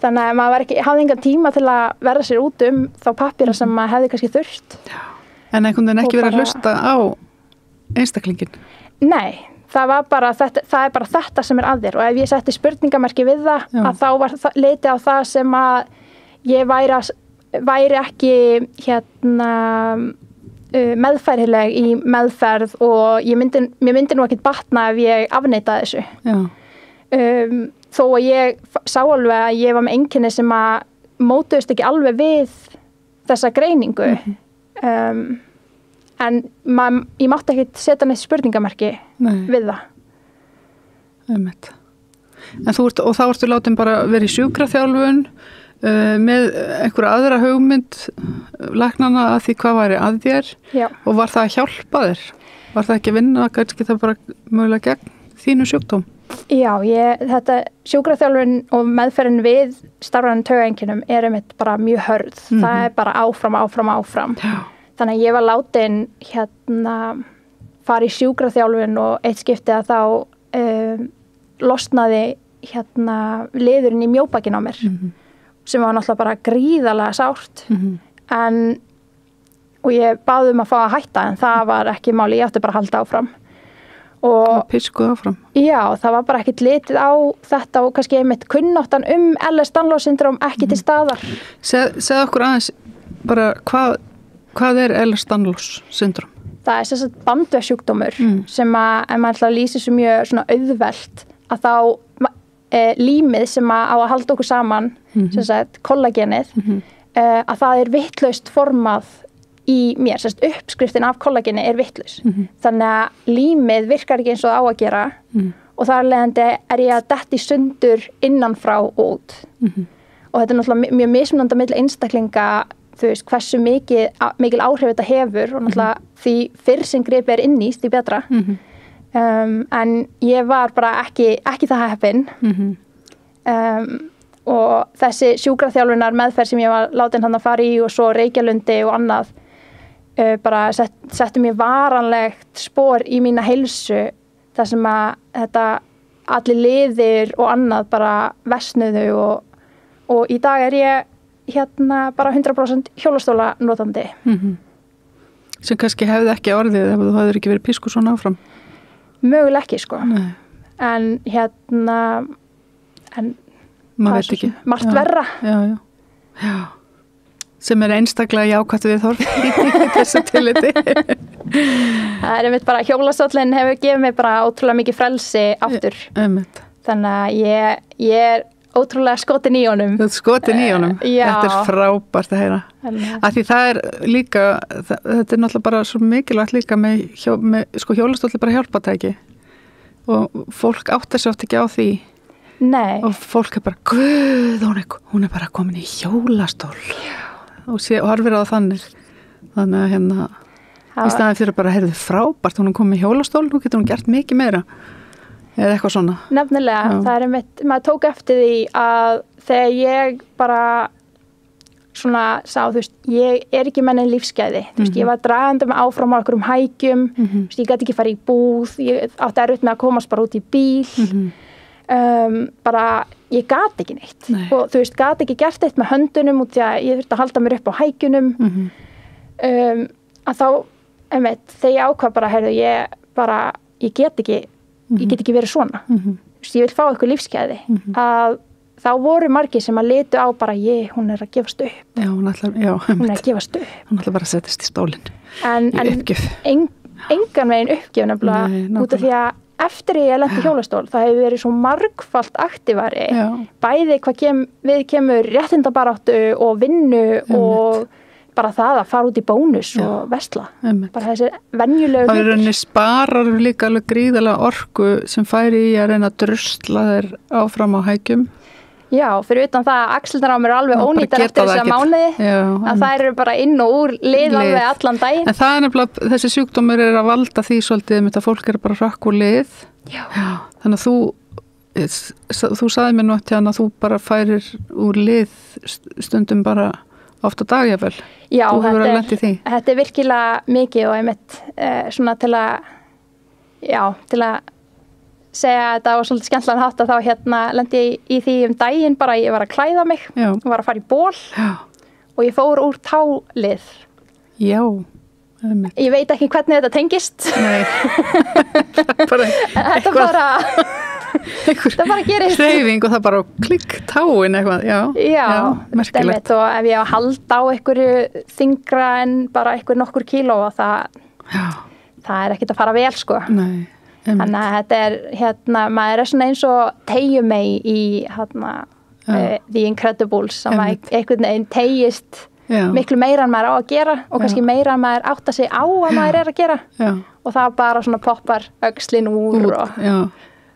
Þannig að maður hafði engan tíma til að verða sér út þá pappíra sem maður hefði kannski þurft. En einhvern veginn ekki verið að hlusta á einstaklingin? Nei, það er bara þetta sem er að þér og ef ég setti spurningamerki við það að þá var litið á það sem að ég væri ekki meðfærileg í meðferð og mér myndi nú ekkert batna ef ég afneitaði þessu. Þó að ég sá alveg að ég var með einkenni sem að mótuðust ekki alveg við þessa greiningu. En ég mátti ekkert setja neitt spurningamerki við það. En þá ertu látin bara verið í sjúkraþjálfun með einhverja aðra hugmynd læknanna að því hvað væri að þér og var það að hjálpa þér? Var það ekki að vinna, kannski það bara mögulega gegn þínu sjúkdóm? Já, þetta sjúkraþjálfun og meðferðin við starfrænu taugaeinkennum er einmitt bara mjög hörð. Það er bara áfram. Já. Þannig að ég var látin fara í sjúkraþjálfun og eitt skipti að þá losnaði liðurinn í mjóbakinn á mér sem var náttúrulega bara gríðarlega sárt og ég baði að fá að hætta en það var ekki máli, ég átti bara að halda áfram og piskuð áfram. Já, það var bara ekkert litið á þetta og kannski einmitt kunnáttan Ehlers-Danlos syndrom ekki til staðar. Segðu okkur aðeins bara hvað er Ehlers-Danlos syndrom? Það er sem sagt bandvefsjúkdómur sem að ef maður ætlar að lýsa svo mjög svona auðvelt að þá límið sem á að halda okkur saman sem sagt kollagenið að það er vitlaust formað í mér, sem sagt uppskriftin af kollageni er vitlaus. Þannig að límið virkar ekki eins og það á að gera og þar leiðandi er ég að detti sundur innanfrá og út. Og þetta er náttúrulega mjög mismunandi milli einstaklinga þú veist, hversu mikil áhrif þetta hefur og náttúrulega því fyrr sem gripið er inn í því betra. En ég var bara ekki það heppin og þessi sjúkraþjálfunar meðferð sem ég var látin hann að fara í og svo Reykjalundi og annað bara settu mér varanlegt spor í mína heilsu þar sem að þetta allir liðir og annað bara versnuðu og í dag er ég bara 100% hjólastóla notandi. Sem kannski hefði ekki orðið ef þú hefðir ekki verið písku svona áfram? Möguleg ekki, sko. Nei. En maður veit ekki. Margt verra. Já. Sem er einstaklega jákvætt við þorf í þessu tilliti. Það er einmitt bara, hjólastóllinn hefur gefið mig bara ótrúlega mikið frelsi aftur. Einmitt. Þannig að ég er ótrúlega skotin í honum. Þú ert skotin í honum? Já. Þetta er frábært að heyra. Af því það er líka, þetta er náttúrulega bara svo mikilvægt líka með sko hjólastóll er bara hjálpatæki og fólk áttar sér oft ekki á því. Nei. Og fólk er bara, guð, hún er bara komin í hjólastól og horfir á það þannig að Í staðin fyrir bara, heyrðu, frábært, hún kom með hjólastól, nú getur hún gert mikið meira. Eða eitthvað svona. Nefnilega, það einmitt, maður tók eftir því að þegar ég bara svona sá, þú veist, ég ekki með neinn lífsgæði, þú veist, ég var dragandi með áfram á einhverjum hækjum, þú veist, ég gæti ekki farið í búð, ég átti erfitt með að komast bara út í bíl, bara, ég gati ekki neitt og þú veist, gati ekki gert eitt með höndunum út því að ég þurfti að halda mér upp á hækjunum, að þá, einmitt, þegar ég ákvað bara, heyrðu, ég get ekki verið svona, þú veist, ég vil fá eitthvað lífsgæði, að þá voru margir sem að litu á bara hún að gefast upp. Já, hún að gefast upp. Hún ætla bara að setjast í stólinn. En engan veginn uppgjöf nefnilega út af því að eftir ég lenti hjólastól það hefur verið svo margfalt aktívari bæði hvað við kemur réttindabaráttu og vinnu og bara það að fara út í bónus og versla. Bara þessi venjulegu hlutir. Það er rauninni sparar líka alveg gríðarlega orku sem færi í að reyna að drusla þér áfram á hækjum. Já, fyrir utan það að axlirnar á mér er alveg ónýtar eftir þess að mánuði, að það eru bara inn og úr lið alveg allan daginn. En það er nefnilega, þessi sjúkdómur er að valda því svolítið, að fólk er bara rökk úr lið. Já. Þannig að þú sagði mér nú að þú bara færir úr lið stundum bara oft á dag, jáfnvel. Já, þetta er virkilega mikið og einmitt svona til að segja að þetta var svolítið skemmtilegan hátt að þá lendi ég í því daginn bara ég var að klæða mig og var að fara í ból og ég fór úr tálið. Já. Ég veit ekki hvernig þetta tengist. Nei. Þetta bara gerist. Hreyfing og það bara klikk táin eitthvað. Já, merkilegt. Og ef ég halda á einhverju þyngra en bara einhver nokkur kíló og það er ekkert að fara vel sko. Nei. Þannig að þetta er maður er svona eins og Teyumey í The Incredibles sem einhvern veginn tegist miklu meira en maður á að gera og kannski meira en maður átta sig á að maður er að gera og það bara svona poppar öxlin úr og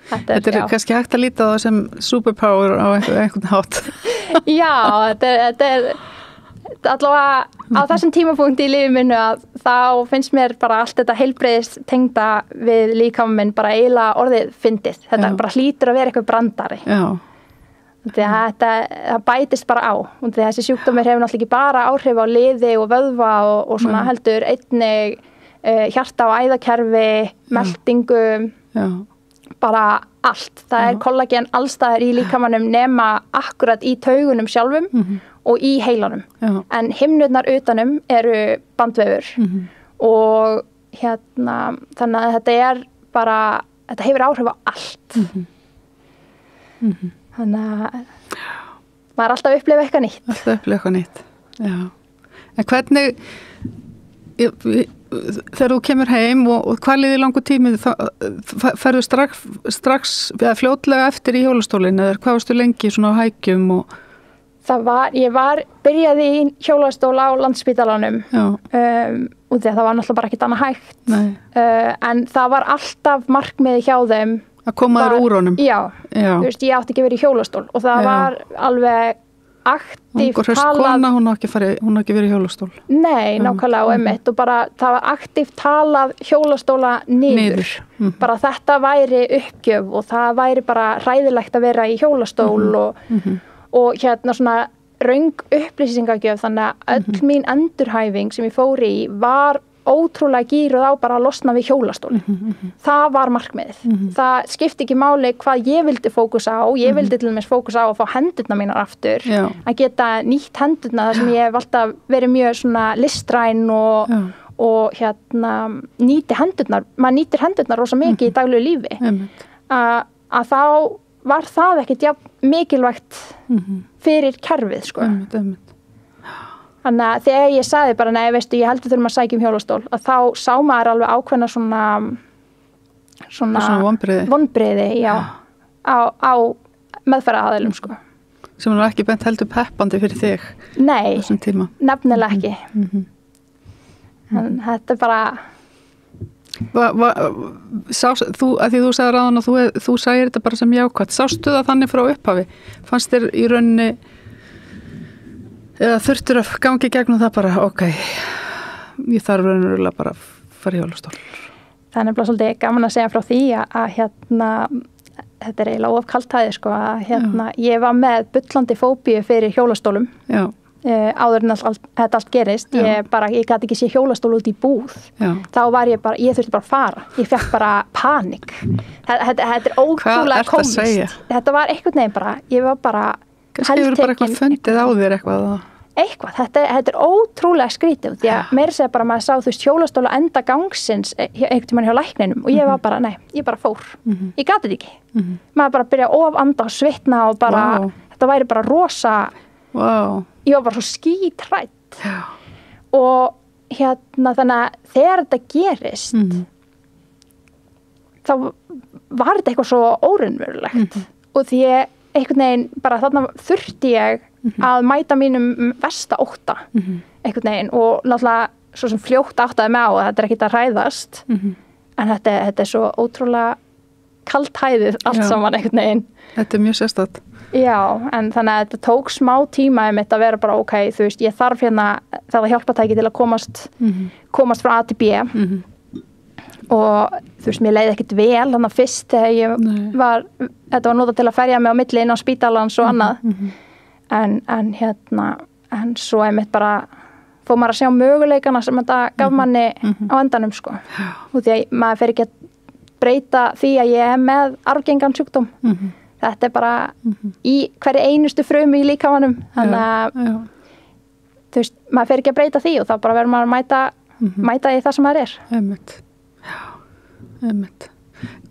þetta er kannski hægt að líta á það sem superpower á einhvern hátt. Já, þetta er allavega á þessum tímapunkti í lífi minnu að þá finnst mér bara allt þetta heilbrigðis tengda við líkamann minn bara eiginlega orðið fyndið. Þetta bara hlýtur að vera eitthvað brandari. Það bætist bara á. Þessi sjúkdómur hefur náttúrulega ekki bara áhrif á liði og vöðva og svona heldur einnig hjarta- og æðakerfi, meltingu, bara allt. Það er kollagen allstaðar í líkamannum nema akkurat í taugunum sjálfum og í heilanum. En himnurnar utanum eru bandvefur og þannig að þetta er bara, þetta hefur áhrif á allt. Þannig að maður er alltaf að upplifa eitthvað nýtt. Alltaf að upplifa eitthvað nýtt, já. En hvernig, þegar þú kemur heim og hvað liði langur tími, ferðu strax eða fljótlega eftir í hjólastólinn eða hvað varstu lengi svona á hækjum og ég byrjaði í hjólastól á Landspítalanum og það var náttúrulega bara ekkert annað hægt en það var alltaf markmiði hjá þeim að koma þér úr honum. Já, þú veist, ég átti ekki verið í hjólastól og það var alveg aktíft talað. Hún á ekki verið í hjólastól. Nei, nákvæmlega og einmitt og bara það var aktíft talað hjólastóla niður. Bara þetta væri uppgjöf og það væri bara hræðilegt að vera í hjólastól og svona röng upplýsingagjöf þannig að öll mín endurhæfing sem ég fór í var ótrúlega gíruð á bara að losna við hjólastól. Það var markmiðið. Það skipti ekki máli hvað ég vildi fókusa á. Ég vildi til dæmis fókusa á að fá hendurna mínar aftur. Að geta nýtt hendurna þar sem ég hef alltaf verið mjög svona listræn og nýti hendurnar. Maður nýtir hendurnar rosa mikið í daglegu lífi. Að þá var það ekkert mikilvægt fyrir kerfið sko. Þannig að þegar ég sagði bara nei, veistu, ég heldur þurfum að sækja hjólastól að þá sá maður alveg ákveðna svona vonbrigði á meðferðaraðilum sko. Sem er ekki bent heldur peppandi fyrir þig. Nei, nefnilega ekki. En þetta er bara þú, að því þú sagði ráðan að þú sagðir þetta bara sem jákvætt, sástu það þannig frá upphafi, fannst þér í rauninni eða þurftur að gangi gegnum það bara, ok, ég þarf raunverulega bara að fara í hjólastól. Það er nefnilega svolítið gaman að segja frá því að þetta er eiginlega of kaltæði sko, að ég var með bullandi fóbíu fyrir hjólastólum. Já. Áður en þetta allt gerist. Ég gæti ekki sé hjólastól út í búð. Já. Þá var ég þurfti bara að fara. Ég fekk bara panik. Þetta er ótrúlega komist. Þetta var einhvern veginn bara, ég var bara kannski hefur bara eitthvað fundið á þér eitthvað, þetta er ótrúlega skrítið því að meira segja bara maður sá þú veist hjólastóla enda gangsins einhvern tímann hjá lækninum og ég var bara, nei, ég bara fór ég gati þetta ekki, maður bara byrja að ofanda og svitna og bara þetta væri bara rosa ég var bara svo skítrætt og þannig að þegar þetta gerist þá var þetta eitthvað svo óraunverulegt og því einhvern veginn bara þarna þurfti ég að mæta mínum versta ótta einhvern veginn og náttúrulega svo sem fljótt áttaði mig á að þetta er ekkert að hræðast en þetta er svo ótrúlega kalthæðið allt saman einhvern veginn. Þetta er mjög sérstætt. Já, en þannig að þetta tók smá tíma um þetta að vera bara ok, þú veist, ég þarf það hjálpatæki til að komast frá A til B og þú veist, mér leiði ekkert vel þannig að fyrst þegar þetta var notað til að ferja mig á milli inn á spítalans og annað en svo einmitt bara fór maður að sjá möguleikana sem þetta gaf manni á endanum sko og því að maður fer ekki að breyta því að ég er með arfgengan sjúkdóm þetta er bara í hverju einustu frumu í líkamanum þannig að þú veist, maður fer ekki að breyta því og þá bara verður maður að mæta í það sem maður er. Einmitt.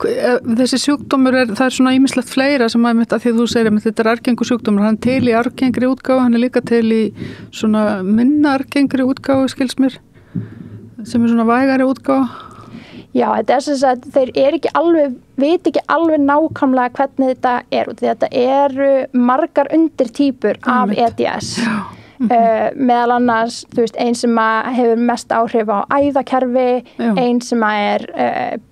Þessi sjúkdómur það er svona ýmislegt fleira sem að því að þú segir að þetta er arfgengur sjúkdómur, hann til í arfgengri útgáfu, hann er líka til í svona minna arfgengri útgáfu skils mér, sem er svona vægari útgáfu. Já, þetta er sem að þeir veit ekki alveg nákvæmlega hvernig þetta er út því að þetta eru margar undirtýpur af EDS. Meðal annars, þú veist, ein sem hefur mest áhrif á æðakerfi, ein sem er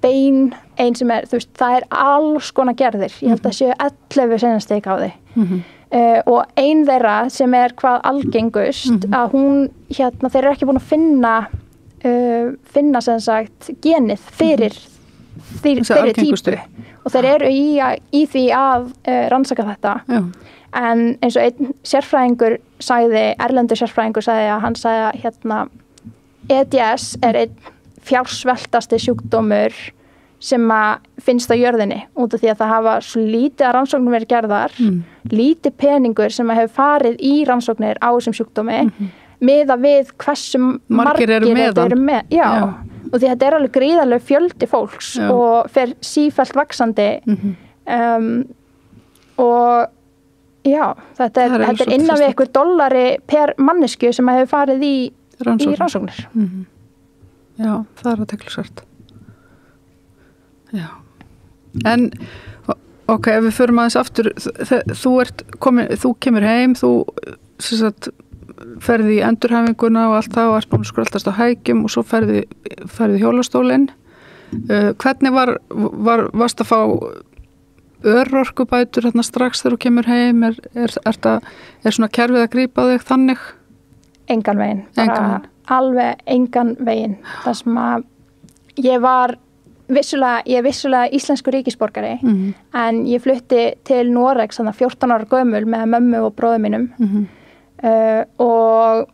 bein, ein sem er, þú veist, það er alls konar gerðir. Ég held að séu 11 seinastig á því. Og ein þeirra sem er hvað algengust, að hún, þeir eru ekki búin að finna sem sagt genið fyrir típu. Og þeir eru í því að rannsaka þetta. En eins og einn sérfræðingur erlendur sérfræðingur sagði að hann sagði að EDS er einn fjársveltasti sjúkdómur sem að finnst á jörðinni út af því að það hafa svo lítið að rannsóknum verið gerðar, lítið peningur sem að hefur farið í rannsóknir á þessum sjúkdómi, miða við hversu margir eru með. Já, og því þetta er alveg gríðarlega fjöldi fólks og fer sífellt vaxandi og já, þetta er innan við einhver $1 per mannesku sem hefur farið í rannsóknir. Já, það er að tekla svært. Já. En, ok, ef við förum aðeins aftur, þú kemur heim, þú ferði í endurhæfinguna og allt það og ert búin að skröltast á hækjum og svo ferði hjólastólinn. Hvernig varst að fá örorkubætur hérna strax þegar þú kemur heim er svona kerfið að grípa þig þannig? Engan veginn, alveg engan veginn. Það sem að ég er vissulega íslenskur ríkisborgari en ég flutti til Noregs þannig 14 ára gömul með mömmu og bróður mínum og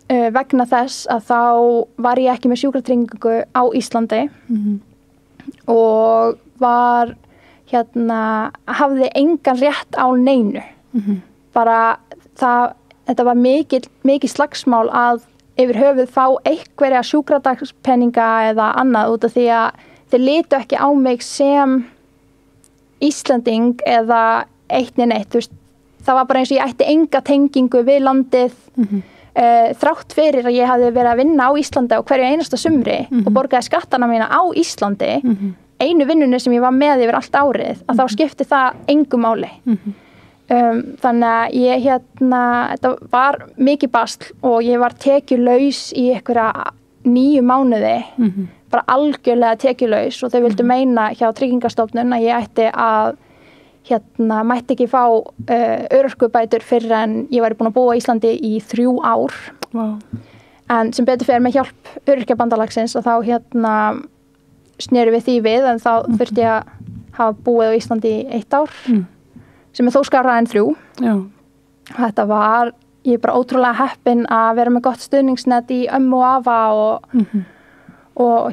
vegna þess að þá var ég ekki með sjúkratryggingu á Íslandi og var hafði engan rétt á neinu. Bara þetta var mikið slagsmál að yfir höfuð fá einhverja sjúkradagspeninga eða annað út af því að þeir litu ekki á mig sem Íslanding eða neitt. Þú veist, það var bara eins og ég ætti enga tengingu við landið þrátt fyrir að ég hafði verið að vinna á Íslandi á hverju einasta sumri og borgaði skattana mína á Íslandi einu vinnunni sem ég var með yfir allt árið að þá skipti það engu máli. Þannig að þetta var mikið basl og ég var tekjulaus í einhverja 9 mánuði, bara algjörlega tekjulaus og þau vildu meina hjá Tryggingastofnun að ég ætti að mætti ekki fá örorkubætur fyrir en ég væri búin að búa í Íslandi í 3 ár. en sem betur fer með hjálp Öryrkjabandalagsins og þá snerum við því við en þá þurfti ég að hafa búið á Íslandi í 1 ár sem þó skárra en 3. Já. Þetta var, ég er bara ótrúlega heppin að vera með gott stuðningsnet í ömmu og afa og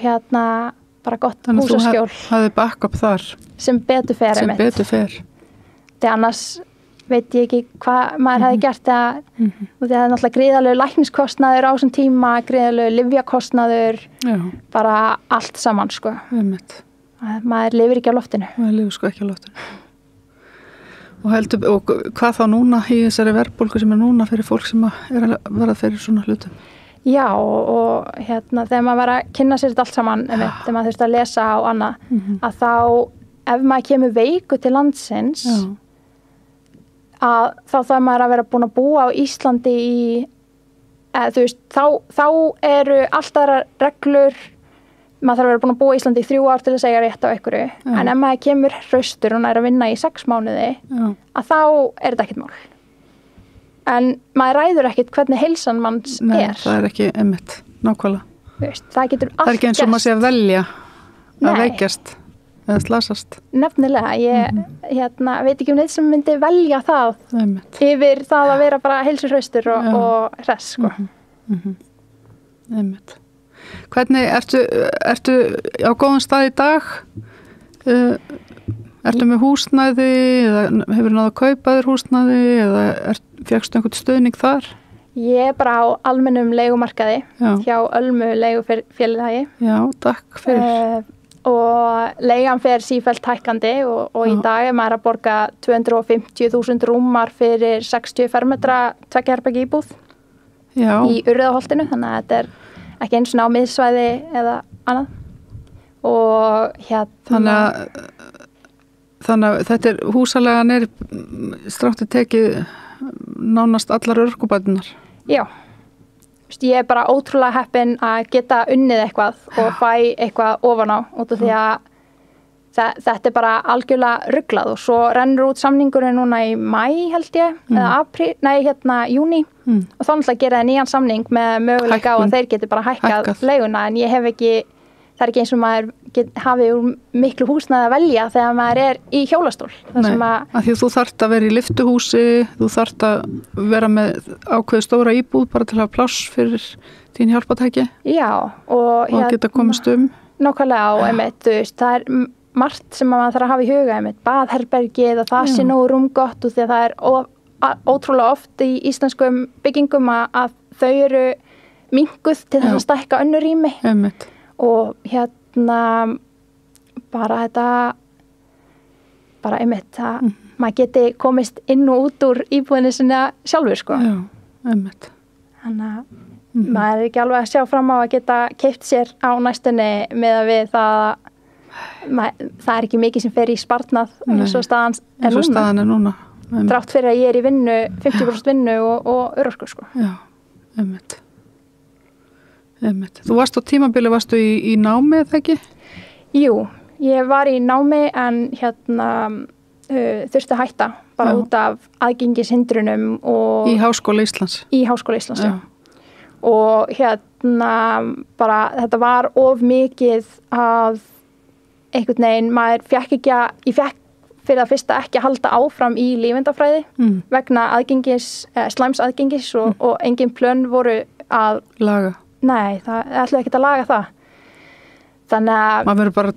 bara gott húsaskjól. Þannig að þú hafði backup þar. Sem betur fer. Sem betur fer. Þegar annars veit ég ekki hvað maður hefði gert og það er náttúrulega gríðarlegur lækniskostnaður á þessum tíma, gríðarlegur lyfjakostnaður, bara allt saman sko. Maður lifir ekki á loftinu. Maður lifir sko ekki á loftinu. Og hvað þá núna í þessari verðbólgu sem núna fyrir fólk sem er að verða fyrir svona hlutum? Já og þegar maður var að kynna sér þetta allt saman, þegar maður þurfti að lesa og annað, að þá ef maður kemur veiku til landsins að þá þarf maður að vera búin að búa á Íslandi í, þá eru alltaf reglur, maður þarf að vera búin að búa í Íslandi í 3 ár til að segja rétt á einhverju, en ef maður kemur hraustur og er að vinna í 6 mánuði, að þá er þetta ekkert mál. En maður ræður ekkert hvernig heilsan manns er. Nei, það er ekki einmitt, nákvæmlega. Það getur allt gerst. Það er ekki eins og maður sé að velja að veikjast eða slasast. Nefnilega, ég veit ekki neitt sem myndi velja það yfir það að vera bara heilsuhraustur og hress, sko. Einmitt. Hvernig, ertu á góðum stað í dag? Ertu með húsnæði eða hefur náðu að kaupa þér húsnæði eða fékkstu einhvern stuðning þar? Ég er bara á almennum leigumarkaði hjá Ölmu leigufélagi. Já, takk fyrir. Og leigan fer sífellt hækkandi og í dag er maður að borga 250.000 rúmar fyrir 60 fermetra 2 herbergja íbúð í Urriðaholtinu, þannig að þetta er ekki eins og á miðsvæði eða annað. Og Þannig að þetta er húsalegan er stráttu tekið nánast allar örorkubæturnar. Já, ég er bara ótrúlega heppin að geta unnið eitthvað og fæ eitthvað ofan á út af því að þetta er bara algjörlega ruglað og svo rennur út samningurinn núna í maí held ég, eða júní og þá náttúrulega gera það nýjan samning með möguleika á að þeir geti bara hækkað leiguna en ég hef ekki, það er ekki eins og maður hafi úr miklu húsnæði að velja þegar maður er í hjólastól. Nei, af því að þú þarft að vera í lyftuhúsi, þú þarft að vera með ákveðu stóra íbúð bara til að hafa pláss fyrir þín hjálpatæki. Já, og geta komist nákvæmlega og einmitt, það er margt sem maður þarf að hafa í huga, einmitt, baðherbergi eða það sé nógu rúmgott og því að það er ótrúlega oft í íslenskum byggingum að þau eru minnkuð til þess að stækka önnur rými. Einmitt. Og bara þetta bara einmitt að maður geti komist inn og út úr íbúðinni sinna sjálfur sko. Já, einmitt. Þannig að maður er ekki alveg að sjá fram á að geta keypt sér á næstunni með að við það er ekki mikið sem fer í sparnað eins og staðan er núna. Þrátt fyrir að ég er í vinnu 50% vinnu og örorku sko. Já, einmitt. Þú varst á tímabili, varstu í námi eða ekki? Jú, ég var í námi en þurfti að hætta bara út af aðgengishindrunum og í Háskóla Íslands? Í Háskóla Íslands, já. Og bara þetta var of mikið að einhvern veginn, ég fekk fyrir það fyrsta ekki að halda áfram í lífeindafræði vegna slæms aðgengis og engin plön voru að laga. Nei, það ætlaði ekki að laga það. Þannig að maður verður bara,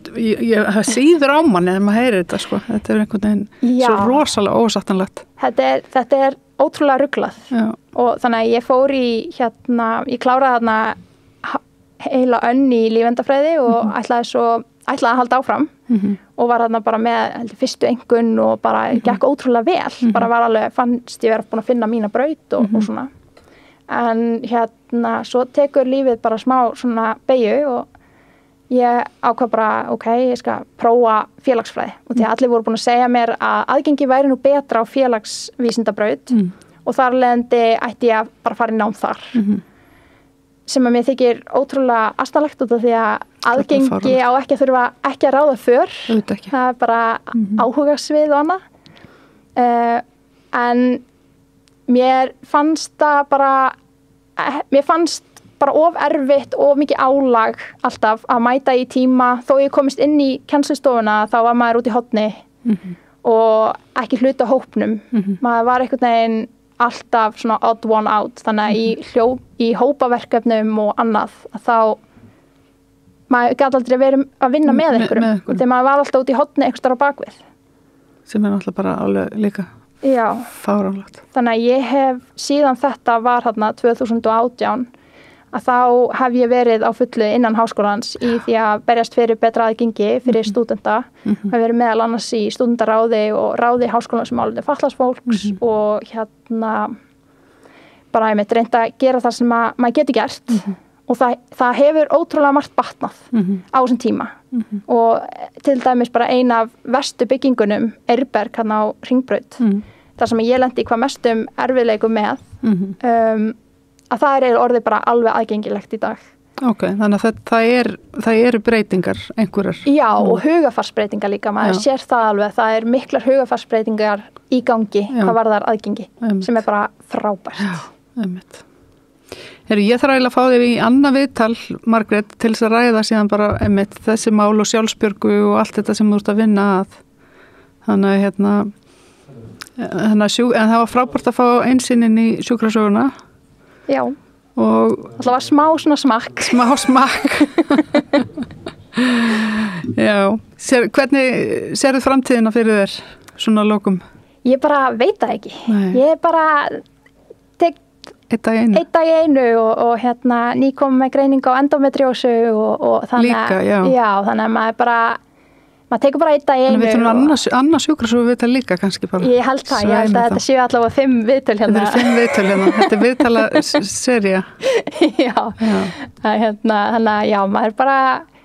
það síður á manni þegar maður heyrir þetta sko. Þetta er einhvern veginn svo rosalega ósattanlegt. Þetta er ótrúlega ruglað. Og þannig að ég fór ég kláraði þarna heila önn í lífeindafræði og ætlaði að halda áfram og var þarna bara með fyrstu einkunn og bara gekk ótrúlega vel. Bara var alveg, fannst ég vera búin að finna mína braut og svona. En svo tekur lífið bara smá svona beygju og ég ákvað bara, ég skal prófa félagsfræði og því að allir voru búin að segja mér að aðgengi væri nú betra á félagsvísindabraut og þar leiðandi ætti ég að bara fara í nám þar sem að mér þykir ótrúlega asnalegt út af því að aðgengi á ekki að þurfa ekki að ráða för, það er bara áhugasvið og annað en mér fannst bara of erfitt og mikið álag alltaf að mæta í tíma. Þó ég komist inn í kennslustofuna þá var maður út í horni og ekki hluta hópnum. Maður var einhvern veginn alltaf svona odd one out. Þannig að í hópaverkefnum og annað þá maður gæti aldrei verið að vinna með einhverjum. Þegar maður var alltaf út í horni einhvers staðar á bakvið. Sem alltaf bara alveg líka fáránlegt. Þannig að ég hef síðan þetta var þarna 2018 að þá hef ég verið á fullu innan háskólans í því að berjast fyrir betra aðgengi fyrir stúdenta. Hef verið meðal annars í stúdendaráði og ráði háskólans sem álið fatlaðs fólks og bara ég reynd að gera það sem maður getur gert og það hefur ótrúlega margt batnað á þessum tíma og til dæmis bara ein af verstu byggingunum Eirberg á Hringbraut þar sem ég lendi hvað mestum erfiðleikum með að það orðið bara alveg aðgengilegt í dag. Ok, þannig að það eru breytingar einhverjar. Já, og hugafarsbreytingar líka, maður sér það alveg, það miklar hugafarsbreytingar í gangi hvað varðar aðgengi sem bara frábært. Já, einmitt. Ég þarf eiginlega að fá þig í annað viðtal, Margrét, til þess að ræða síðan bara einmitt þessi mál og sjálfsbjörgu og allt þetta sem þú ert að vinna að. Þannig að en það var frábært að fá einsýnin í sjúkrasöguna. Já, og það var smá smakk. Já, hvernig sérðu framtíðina fyrir þér svona lokum? Ég bara veit það ekki. Ég bara tek Eitt dag í einu og nýkom með greining á endometriósu og þannig líka, þannig að maður tekur bara eitt dag í einu. En við þurfum annars sjúkrasögu viðtal líka kannski bara. Ég held að þetta séu allavega 5 viðtöl hérna. Þetta 5 viðtöl hérna, þetta viðtala sería. Já. Þannig að maður bara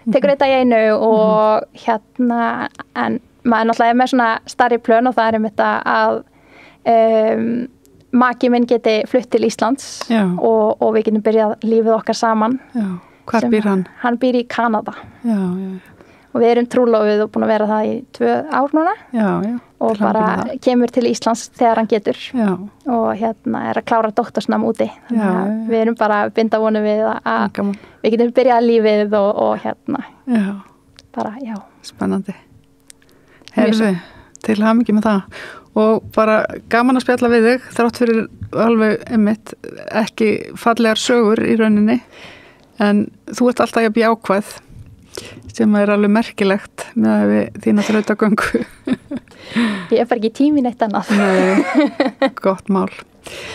tekur eitt dag í einu og en maður náttúrulega með svona stærri plön og það einmitt að maki minn geti flutt til Íslands og við getum byrjað lífið okkar saman. Já, hvar býr hann? Hann býr í Kanada. Já. Og við erum trúlofuð og búin að vera það í 2 ár núna. Já. Og bara kemur til Íslands þegar hann getur. Já. Og að klára doktorsnám úti. Þannig að við erum bara binda vonu við að við getum byrjað lífið og bara, Spennandi. Heyrðu, til hamingju með það. Og bara gaman að spjalla við þig þrátt fyrir alveg einmitt ekki fallegar sögur í rauninni en þú ert alltaf jafn jákvæð sem alveg merkilegt með þína þrautagöngu. Ég bara ekki tímin eitt annað. Nei, gott mál.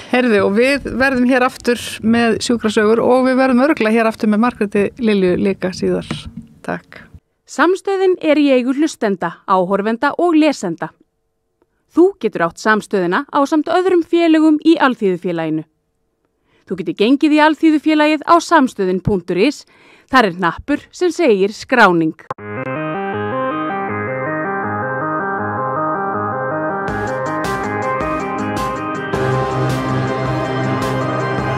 Heyrðu, og við verðum hér aftur með sjúkrasögur og við verðum örugglega hér aftur með Margréti Lilju líka síðar. Takk. Samstöðin í eigu hlustenda, áhorfenda og lesenda. Þú getur átt samstöðina ásamt öðrum félögum í Alþýðufélaginu. Þú getur gengið í Alþýðufélagið á samstöðin.is. Þar hnappur sem segir skráning.